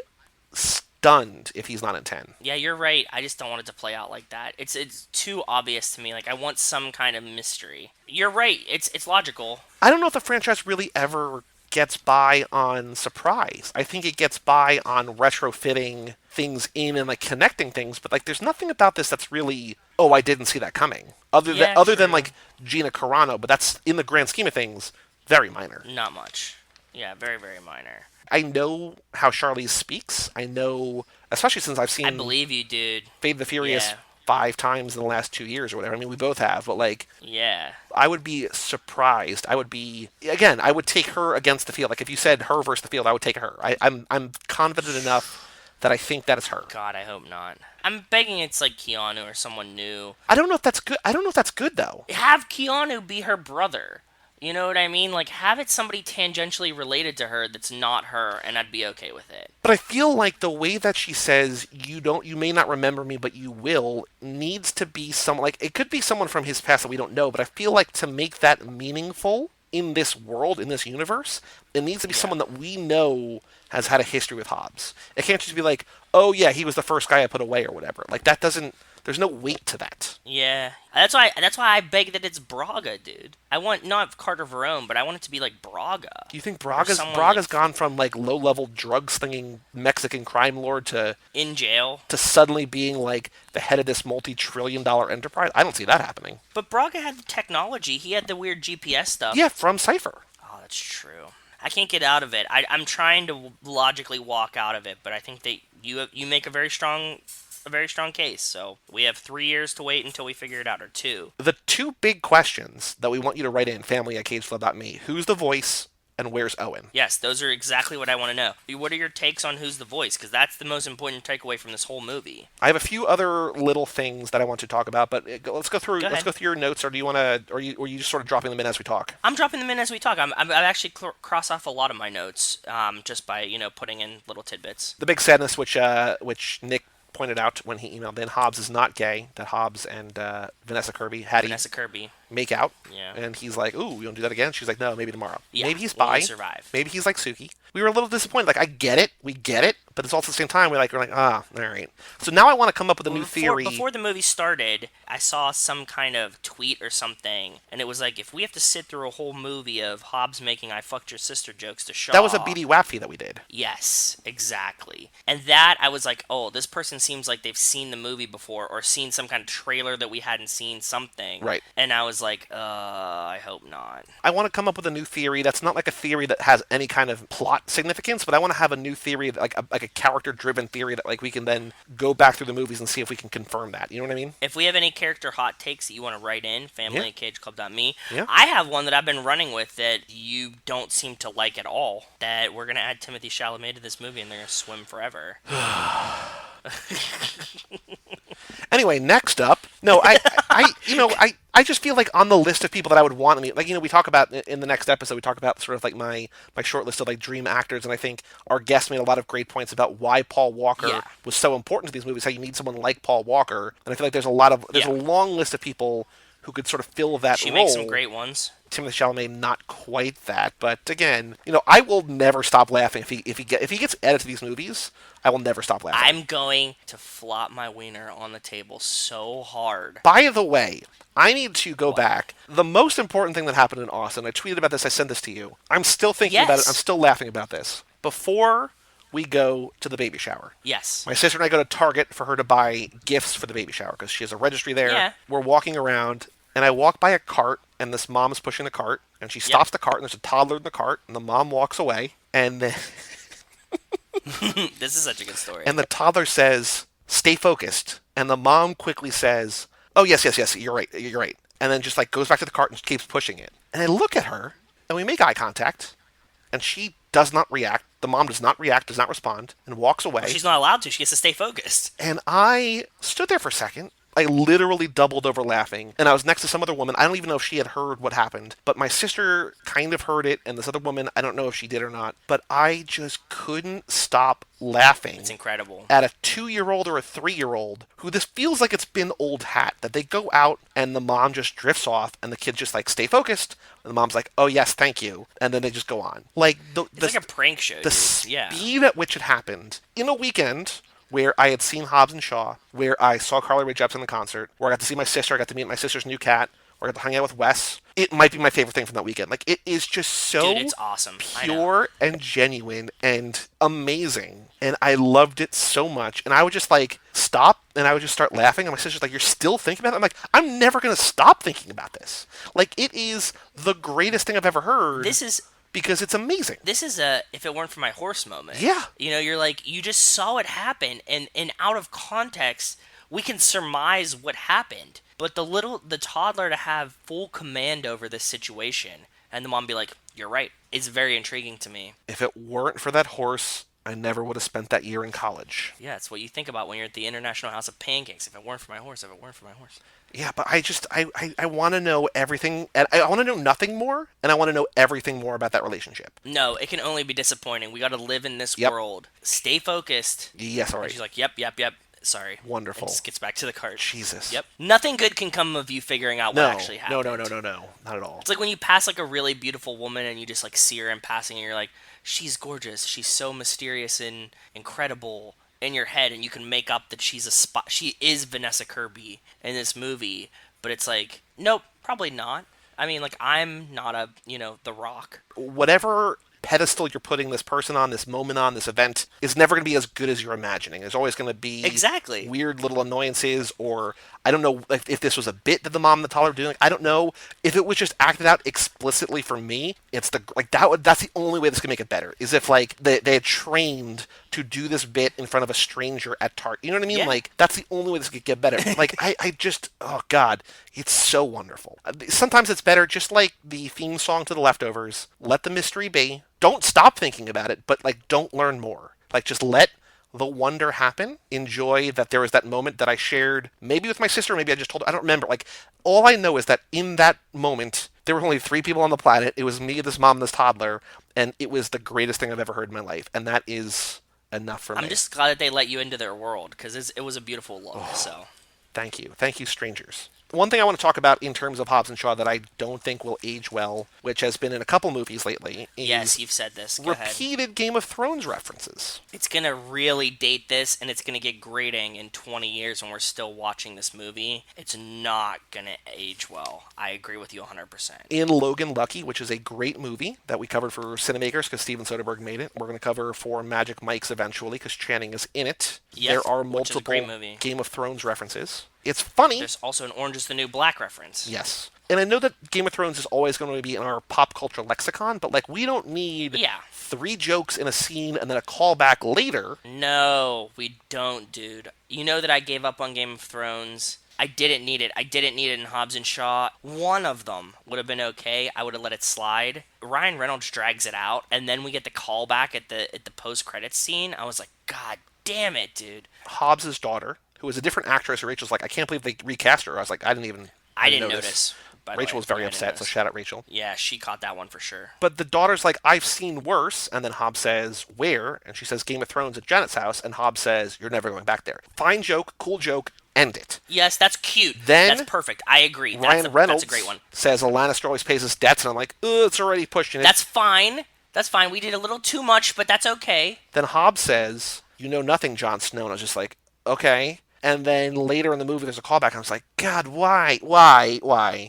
stunned if he's not in 10. Yeah, you're right. I just don't want it to play out like that. It's too obvious to me. Like, I want some kind of mystery. You're right. It's logical. I don't know if the franchise really ever gets by on surprise. I think it gets by on retrofitting things in and like connecting things, but like there's nothing about this that's really, oh, I didn't see that coming. Other than like Gina Carano, but that's in the grand scheme of things very minor. Not much. Yeah, very, very minor. I know how Charlize speaks. I know, especially since I've seen I believe you, dude. Fate of the Furious 5 times in the last 2 years or whatever. I mean, we both have, but like, Yeah. I would be surprised. I would be again. I would take her against the field. Like if you said her versus the field, I would take her. I'm confident enough that I think that is her. God, I hope not. I'm begging it's like Keanu or someone new. I don't know if that's good. I don't know if that's good though. Have Keanu be her brother. You know what I mean? Like, have it somebody tangentially related to her that's not her, and I'd be okay with it. But I feel like the way that she says you may not remember me, but you will needs to be some like it could be someone from his past that we don't know. But I feel like to make that meaningful in this world, in this universe, it needs to be someone that we know has had a history with Hobbs. It can't just be like, oh yeah, he was the first guy I put away or whatever. Like that doesn't. There's no weight to that. Yeah, that's why I beg that it's Braga, dude. I want not Carter Verone, but I want it to be like Braga. Do you think Or Braga's someone Braga's like gone from like low level drug slinging Mexican crime lord in jail. to suddenly being like the head of this multi-trillion-dollar enterprise? I don't see that happening. But Braga had the technology. He had the weird GPS stuff. Yeah, from Cypher. Oh, that's true. I can't get out of it. I'm trying to logically walk out of it, but I think that you make a very strong case. So we have 3 years to wait until we figure it out, or 2. The two big questions that we want you to write in, family@cageflow.me. Who's the voice and where's Owen? Yes, those are exactly what I want to know. What are your takes on who's the voice? Because that's the most important takeaway from this whole movie. I have a few other little things that I want to talk about, but let's go through. Go Let's ahead. go through your notes, or do you want to, or you just sort of dropping them in as we talk? I'm dropping them in as we talk. I've actually crossed off a lot of my notes just by putting in little tidbits. The big sadness, which Nick pointed out when he emailed in, Hobbs is not gay. That Hobbs and Vanessa Kirby. make out. Yeah. And he's like, ooh, you don't do that again? She's like, no, maybe tomorrow. Yeah, Maybe he's when we bi. survive. Maybe he's like Suki. We were a little disappointed. Like, I get it. We get it. But it's also at the same time, we're like, all right. So now I want to come up with a new theory. Before the movie started, I saw some kind of tweet or something, and it was like, if we have to sit through a whole movie of Hobbs making "I fucked your sister" jokes to Shaw, That was a BD Wapfie that we did. Yes, exactly. And that I was like, oh, this person seems like they've seen the movie before or seen some kind of trailer that we hadn't seen, something. Right. And I was like, I hope not. I want to come up with a new theory that's not like a theory that has any kind of plot significance, but I want to have a new theory, like a character-driven theory that like we can then go back through the movies and see if we can confirm that. You know what I mean? If we have any character hot takes that you want to write in, family@cageclub.me. Yeah. I have one that I've been running with that you don't seem to like at all. That we're going to add Timothée Chalamet to this movie and they're going to swim forever. Anyway, next up, no, I just feel like on the list of people that I would want, we talk about in the next episode, we talk about sort of like my short list of like dream actors, and I think our guest made a lot of great points about why Paul Walker was so important to these movies, how you need someone like Paul Walker, and I feel like there's a long list of people who could sort of fill that She role. makes some great ones. Timothée Chalamet, not quite that, but again, I will never stop laughing if he gets added to these movies. I will never stop laughing. I'm going to flop my wiener on the table so hard. By the way, I need to go back. The most important thing that happened in Austin, I tweeted about this, I sent this to you. I'm still thinking about it. I'm still laughing about this. Before we go to the baby shower. Yes. My sister and I go to Target for her to buy gifts for the baby shower because she has a registry there. Yeah. We're walking around, and I walk by a cart, and this mom is pushing the cart, and she stops the cart, and there's a toddler in the cart, and the mom walks away, and then... This is such a good story. And the toddler says, "Stay focused." And the mom quickly says, "Oh, yes, you're right. And then just like goes back to the cart and keeps pushing it. And I look at her, and we make eye contact, and she does not react. The mom does not react, does not respond, and walks away. Well, she's not allowed to. She has to stay focused. And I stood there for a second. I literally doubled over laughing, and I was next to some other woman. I don't even know if she had heard what happened, but my sister kind of heard it, and this other woman, I don't know if she did or not, but I just couldn't stop laughing. It's incredible. At a 2-year-old or a 3-year-old who this feels like it's been old hat, that they go out and the mom just drifts off, and the kid just like, "Stay focused," and the mom's like, "Oh yes, thank you," and then they just go on. Like It's like a prank show, the dude. speed at which it happened in a weekend where I had seen Hobbs and Shaw, where I saw Carly Rae Jepsen in the concert, where I got to see my sister, I got to meet my sister's new cat, where I got to hang out with Wes. It might be my favorite thing from that weekend. Like, it is just so Dude, it's awesome. pure and genuine and amazing. And I loved it so much. And I would just, like, stop, and I would just start laughing. And my sister's like, "You're still thinking about it?" I'm like, I'm never going to stop thinking about this. Like, it is the greatest thing I've ever heard. Because it's amazing. This is a if it weren't for my horse moment. Yeah. You're like, you just saw it happen, and out of context, we can surmise what happened. But the toddler to have full command over this situation and the mom be like, "You're right," is very intriguing to me. If it weren't for that horse, I never would have spent that year in college. Yeah, it's what you think about when you're at the International House of Pancakes. If it weren't for my horse, if it weren't for my horse. Yeah, but I want to know everything, and I want to know nothing more, and I want to know everything more about that relationship. No, it can only be disappointing. We got to live in this Yep. world. Stay focused. Yes, all And right. she's like, "Yep, yep, yep." Sorry. Wonderful. And just gets back to the cart. Jesus. Yep. Nothing good can come of you figuring out what No, actually happened. no, not at all. It's like when you pass like a really beautiful woman and you just like see her in passing and you're like, she's gorgeous. She's so mysterious and incredible in your head, and you can make up that she's a spot. She is Vanessa Kirby in this movie, but it's like, nope, probably not. I mean, like, I'm not a, The Rock. Whatever pedestal you're putting this person on, this moment on, this event, is never going to be as good as you're imagining. There's always going to be Exactly. weird little annoyances, or I don't know if this was a bit that the mom and the toddler were doing. I don't know if it was just acted out explicitly for me. It's that's the only way this can make it better. Is if like they had trained to do this bit in front of a stranger at Tart. You know what I mean? Yeah. Like that's the only way this could get better. Like I just oh god, it's so wonderful. Sometimes it's better just like the theme song to The Leftovers. Let the mystery be. Don't stop thinking about it, but like don't learn more. Like just let the wonder happen. Enjoy that there was that moment that I shared, maybe with my sister, maybe I just told her. I don't remember. Like all I know is that in that moment there were only 3 people on the planet. It was me, this mom, and this toddler, and it was the greatest thing I've ever heard in my life. And that is enough for me. I'm just glad that they let you into their world because it was a beautiful look. So Thank you, strangers. One thing I want to talk about in terms of Hobbs and Shaw that I don't think will age well, which has been in a couple movies lately, is yes, you've said this. Go ahead. repeated Game of Thrones references. It's gonna really date this, and it's gonna get grating in 20 years when we're still watching this movie. It's not gonna age well. I agree with you 100%. In Logan Lucky, which is a great movie that we covered for Cinemakers because Steven Soderbergh made it. We're going to cover for Magic Mike's eventually because Channing is in it. Yes, there are which is a great multiple movie. Game of Thrones references. It's funny. There's also an Orange is the New Black reference. Yes. And I know that Game of Thrones is always going to be in our pop culture lexicon, but like we don't need Yeah. 3 jokes in a scene and then a callback later. No, we don't, dude. You know that I gave up on Game of Thrones. I didn't need it. I didn't need it in Hobbs and Shaw. One of them would have been okay. I would have let it slide. Ryan Reynolds drags it out, and then we get the callback at the post credits scene. I was like, God damn it, dude. Hobbs' daughter, who is a different actress, Rachel's like, I can't believe they recast her. I was like, I didn't notice. By the Rachel way. was very Yeah, I didn't upset, so notice. shout out Rachel. Yeah, she caught that one for sure. But the daughter's like, I've seen worse. And then Hobbs says, where? And she says, Game of Thrones at Janet's house. And Hobbs says, you're never going back there. Fine joke, cool joke, end it. Yes, that's cute. Then that's perfect. I agree. Ryan Reynolds that's a great one. says a Lannister always pays his debts. And I'm like, it's already pushing it. That's fine. That's fine. We did a little too much, but that's okay. Then Hobbs says, you know nothing, Jon Snow. And I was just like, okay. And then later in the movie, there's a callback. And I was like, God, why?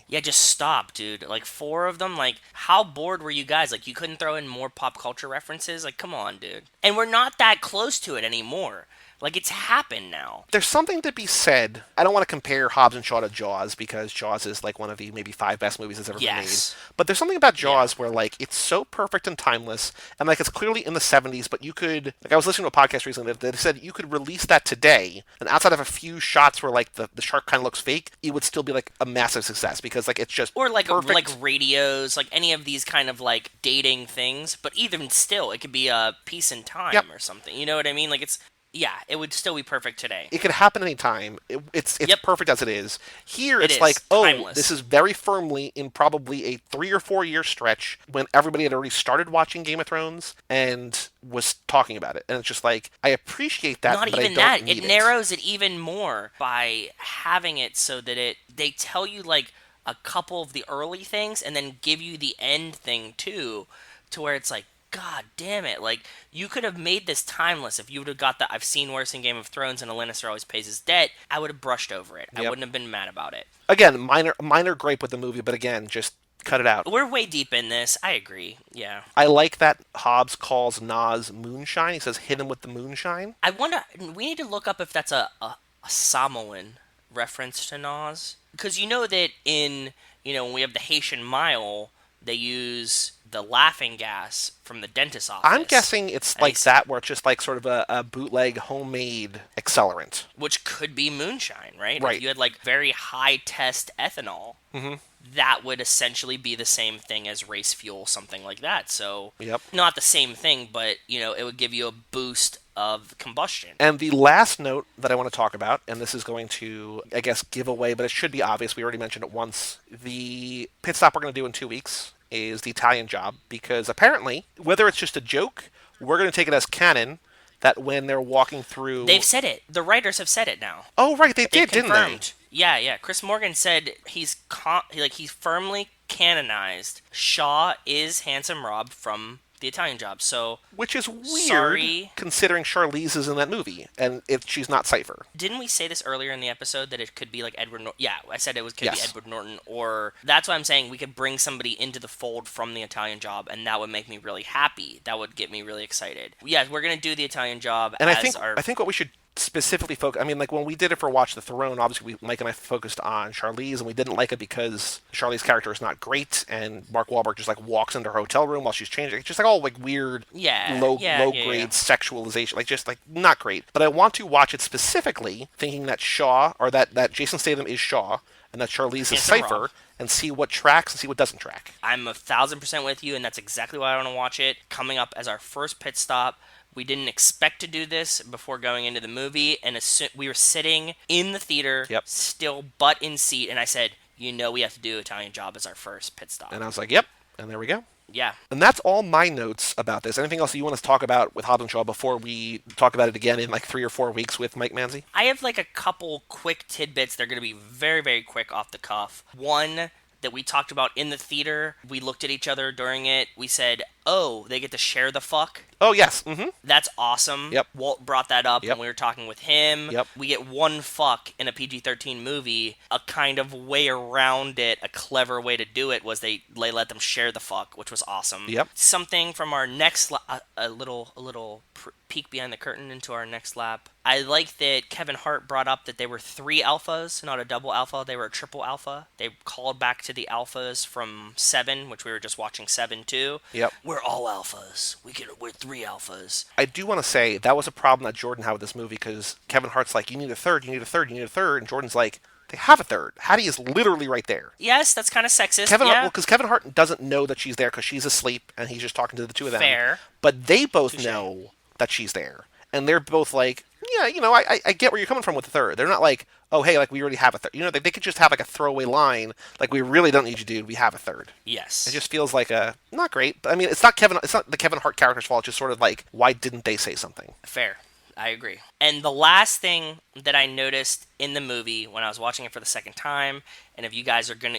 Yeah, just stop, dude. Like 4 of them. Like, how bored were you guys? Like, you couldn't throw in more pop culture references? Like, come on, dude. And we're not that close to it anymore. Like, it's happened now. There's something to be said. I don't want to compare Hobbs and Shaw to Jaws because Jaws is like one of the maybe 5 best movies that's ever been made. But there's something about Jaws where like it's so perfect and timeless, and like it's clearly in the 70s. But you could like I was listening to a podcast recently that said you could release that today, and outside of a few shots where like the shark kind of looks fake, it would still be like a massive success because like it's just Or like perfect. like radios, like any of these kind of like dating things. But even still, it could be a piece in time or something. You know what I mean? Like it's. Yeah, it would still be perfect today. It could happen anytime. It's perfect as it is. Here, it's like, timeless. This is very firmly in probably a 3 or 4 year stretch when everybody had already started watching Game of Thrones and was talking about it. And it's just like, I appreciate that, Not but even I that. don't need It narrows it even more by having it so that they tell you like a couple of the early things and then give you the end thing too, to where it's like, God damn it. Like, you could have made this timeless if you would have got the I've seen worse in Game of Thrones and a Lannister always pays his debt. I would have brushed over it. I wouldn't have been mad about it. Again, minor gripe with the movie, but again, just cut it out. We're way deep in this. I agree. Yeah. I like that Hobbs calls Nas moonshine. He says, hit him with the moonshine. I wonder, we need to look up if that's a Samoan reference to Nas. Because you know that in, when we have the Haitian Mile, they use the laughing gas from the dentist's office. I'm guessing it's like that, where it's just like sort of a bootleg homemade accelerant. Which could be moonshine, right? Right. If you had like very high test ethanol, that would essentially be the same thing as race fuel, something like that. So, Yep. not the same thing, but, it would give you a boost of combustion. And the last note that I want to talk about, and this is going to, I guess, give away, but it should be obvious. We already mentioned it once. The pit stop we're going to do in 2 weeks is the Italian Job, because apparently, whether it's just a joke, we're going to take it as canon that when they're walking through... They've said it. The writers have said it now. Oh, right, they did, didn't they? Yeah. Chris Morgan said he's firmly canonized. Shaw is Handsome Rob from the Italian Job. So, which is weird, sorry, considering Charlize is in that movie, and she's not Cypher. Didn't we say this earlier in the episode that it could be like Edward Norton? Yeah, I said could be Edward Norton, or that's why I'm saying we could bring somebody into the fold from the Italian Job, and that would make me really happy. That would get me really excited. Yeah, we're gonna do the Italian Job, and I think what we should specifically focus... I mean, like, when we did it for Watch the Throne, obviously Mike and I focused on Charlize, and we didn't like it because Charlize's character is not great, and Mark Wahlberg just, like, walks into her hotel room while she's changing. It's just, like, all, like, weird, low-grade sexualization. Like, just, like, not great. But I want to watch it specifically thinking that Shaw, or that Jason Statham is Shaw, and that Charlize is Cypher, and see what tracks and see what doesn't track. I'm 1,000% with you, and that's exactly why I want to watch it. Coming up as our first pit stop. We didn't expect to do this before going into the movie, and we were sitting in the theater, still butt in seat, and I said, we have to do Italian Job as our first pit stop. And I was like, yep, and there we go. Yeah. And that's all my notes about this. Anything else that you want us to talk about with Hobbs Shaw before we talk about it again in like 3 or 4 weeks with Mike Manzi? I have like a couple quick tidbits. They're going to be very, very quick off the cuff. One that we talked about in the theater, we looked at each other during it, we said, oh, they get to share the fuck? Oh, yes. Mm-hmm. That's awesome. Yep. Walt brought that up when we were talking with him. Yep. We get one fuck in a PG-13 movie. A kind of way around it, a clever way to do it, was they let them share the fuck, which was awesome. Yep. Something from our next a little peek behind the curtain into our next lap. I like that Kevin Hart brought up that they were 3 alphas, not a double alpha. They were a triple alpha. They called back to the alphas from 7, which we were just watching 7 too. Yep. We're all alphas. We're 3 alphas. I do want to say that was a problem that Jordan had with this movie, because Kevin Hart's like, you need a third, you need a third, you need a third, and Jordan's like, they have a third. Hattie is literally right there. Yes, that's kind of sexist. Because Kevin Hart doesn't know that she's there because she's asleep, and he's just talking to the two of them. Fair. But they both know that she's there. And they're both like, yeah, I get where you're coming from with the third. They're not like, oh, hey, like, we already have a third. They could just have, like, a throwaway line, like, we really don't need you, dude. We have a third. Yes. It just feels like not great. But, I mean, it's not the Kevin Hart character's fault. It's just sort of like, why didn't they say something? Fair. I agree. And the last thing that I noticed in the movie when I was watching it for the second time, and if you guys are going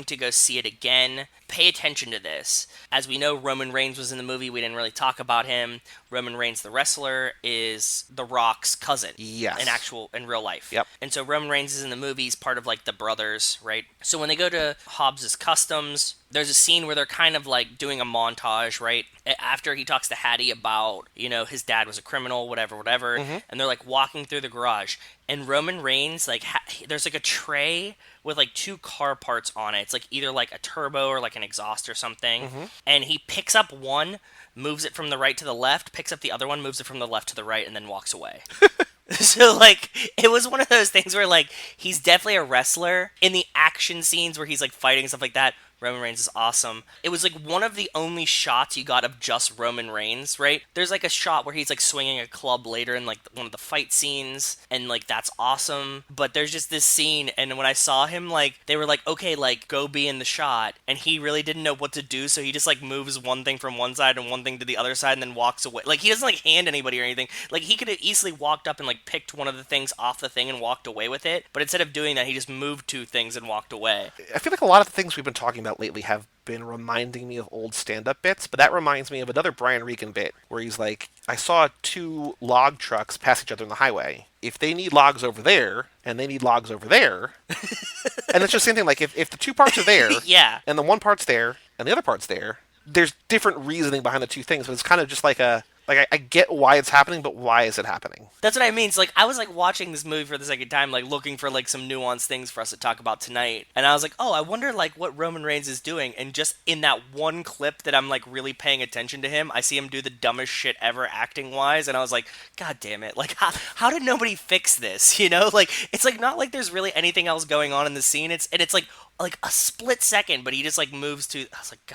to go see it again, pay attention to this. As we know, Roman Reigns was in the movie. We didn't really talk about him. Roman Reigns, the wrestler, is The Rock's cousin. Yes. In real life. Yep. And so Roman Reigns is in the movie. He's part of, like, the brothers, right? So when they go to Hobbs' Customs, there's a scene where they're kind of, like, doing a montage, right? After he talks to Hattie about, his dad was a criminal, whatever, and they're, like, walking through the garage. And Roman Reigns, like, there's, like, a tray with, like, 2 car parts on it. It's, like, either, like, a turbo or, like, an exhaust or something. Mm-hmm. And he picks up one, moves it from the right to the left, picks up the other one, moves it from the left to the right, and then walks away. So, like, it was one of those things where, like, he's definitely a wrestler. In the action scenes where he's, like, fighting and stuff like that, Roman Reigns is awesome. It was, like, one of the only shots you got of just Roman Reigns, right? There's, like, a shot where he's, like, swinging a club later in, like, one of the fight scenes, and, like, that's awesome. But there's just this scene, and when I saw him, like, they were like, okay, like, go be in the shot, and he really didn't know what to do, so he just, like, moves one thing from one side and one thing to the other side and then walks away. Like, he doesn't, like, hand anybody or anything. Like, he could have easily walked up and, like, picked one of the things off the thing and walked away with it, but instead of doing that, he just moved 2 things and walked away. I feel like a lot of the things we've been talking about lately have been reminding me of old stand-up bits, but that reminds me of another Brian Regan bit where he's like, I saw 2 log trucks pass each other on the highway. If they need logs over there, and they need logs over there, and it's just the same thing, like, if the 2 parts are there, yeah, and the one part's there, and the other part's there, there's different reasoning behind the 2 things, but it's kind of just like Like, I get why it's happening, but why is it happening? That's what I mean. It's like I was like watching this movie for the second time, like looking for like some nuanced things for us to talk about tonight. And I was like, oh, I wonder like what Roman Reigns is doing. And just in that one clip that I'm like really paying attention to him, I see him do the dumbest shit ever acting wise. And I was like, God damn it! Like how did nobody fix this? You know, like it's like not like there's really anything else going on in the scene. It's like a split second, but he just like moves to. I was like,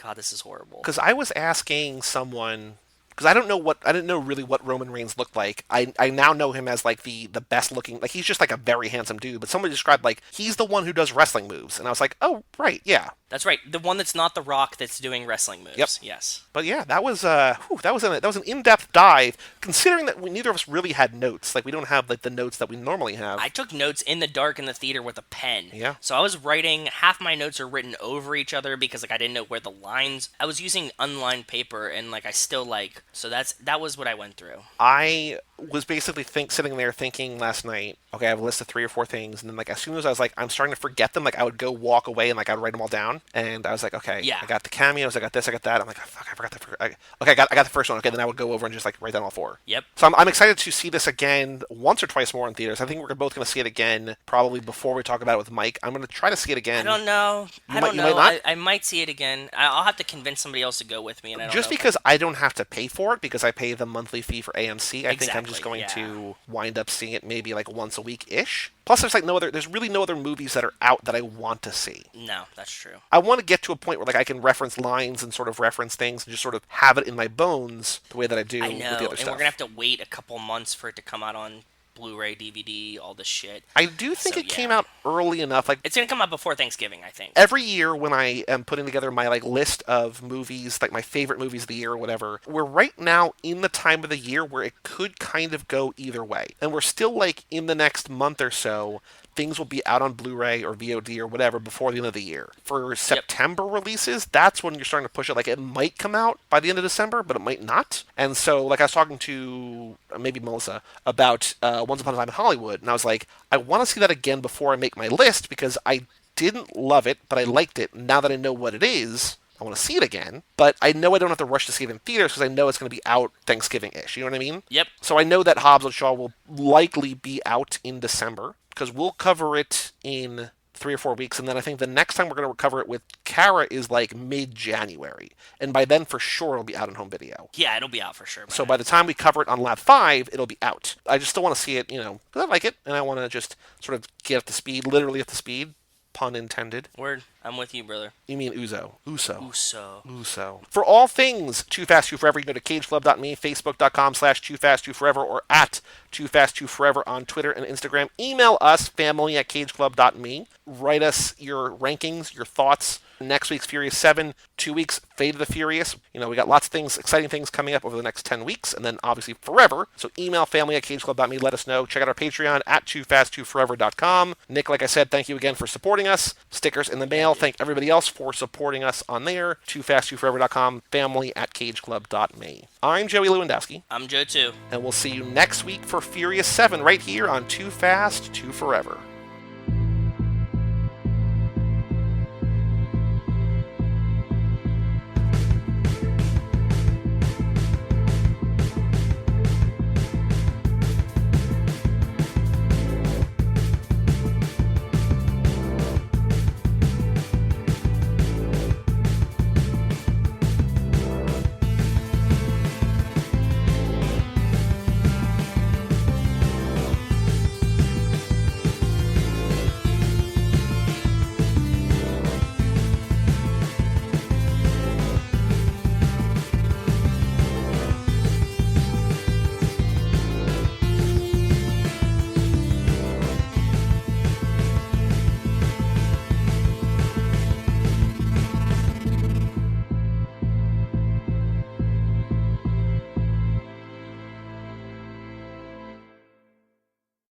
God, this is horrible. Because I was asking someone, because I didn't know really what Roman Reigns looked like. I now know him as like the best looking, like he's just like a very handsome dude. But somebody described like he's the one who does wrestling moves, and I was like, oh right, yeah. That's right. The one that's not The Rock that's doing wrestling moves. Yep. Yes. But yeah, that was an in-depth dive. Considering that neither of us really had notes, like we don't have like the notes that we normally have. I took notes in the dark in the theater with a pen. Yeah. So I was writing, half my notes are written over each other because like I didn't know where the lines. I was using unlined paper and like I still like so that was what I went through. I was basically sitting there thinking last night, okay, I have a list of 3 or 4 things, and then like as soon as I was like, I'm starting to forget them, like I would go walk away and like I would write them all down, and I was like, okay, Yeah. I got the cameos, I got this, I got that. I'm like, oh, fuck, I forgot okay, I got the first one. Okay, then I would go over and just like write down all 4. Yep. So I'm excited to see this again once or twice more in theaters. I think we're both going to see it again probably before we talk about it with Mike. I'm going to try to see it again. I don't know. You might not? I might see it again. I'll have to convince somebody else to go with me, and I don't Just know because I don't have to pay for it because I pay the monthly fee for AMC, I think I'm just Exactly, going yeah. to wind up seeing it maybe like once a week ish. Plus, there's really no other movies that are out that I want to see. No, that's true. I want to get to a point where like I can reference lines and sort of reference things and just sort of have it in my bones the way that I do I with know, the other and stuff. we're gonna have to wait a couple months for it to come out on Blu-ray, DVD, all this shit. I do think So, it came yeah. out early enough. Like It's gonna come out before Thanksgiving, I think. every year when I am putting together my like list of movies, like my favorite movies of the year or whatever, we're right now in the time of the year where it could kind of go either way. And we're still like in the next month or so, things will be out on Blu-ray or VOD or whatever before the end of the year. For September releases, that's when you're starting to push it. Like it might come out by the end of December, but it might not. And so, like I was talking to maybe Melissa about Once Upon a Time in Hollywood, and I was like, I want to see that again before I make my list because I didn't love it, but I liked it. Now that I know what it is, I want to see it again, but I know I don't have to rush to see it in theaters because I know it's going to be out Thanksgiving-ish. You know what I mean? Yep. So I know that Hobbs Shaw will likely be out in December because we'll cover it in 3 or 4 weeks, and then I think the next time we're going to cover it with Kara is like mid-January, and by then for sure it'll be out on home video. Yeah, it'll be out for sure. So by the time we cover it on Lab 5, it'll be out. I just still want to see it, because I like it, and I want to just sort of get up to speed, literally up to speed, pun intended. Word, I'm with you, brother. You mean Uzo. Uso. Uso. For all things Too Fast, Too Forever, you can go to cageclub.me, facebook.com/TooFast2Forever, or at TooFast2Forever on Twitter and Instagram. Email us, family@cageclub.me. Write us your rankings, your thoughts. Next week's Furious 7, 2 weeks, Fate of the Furious. We got lots of things, exciting things coming up over the next 10 weeks, and then obviously forever. So email family@cageclub.me, let us know. Check out our Patreon at TooFast2Forever.com. Nick, like I said, thank you again for supporting us. Stickers in the mail. Thank everybody else for supporting us on there. TooFast2Forever.com, family@cageclub.me. I'm Joey Lewandowski. I'm Joe too. And we'll see you next week for Furious 7 right here on Too Fast, Too Forever.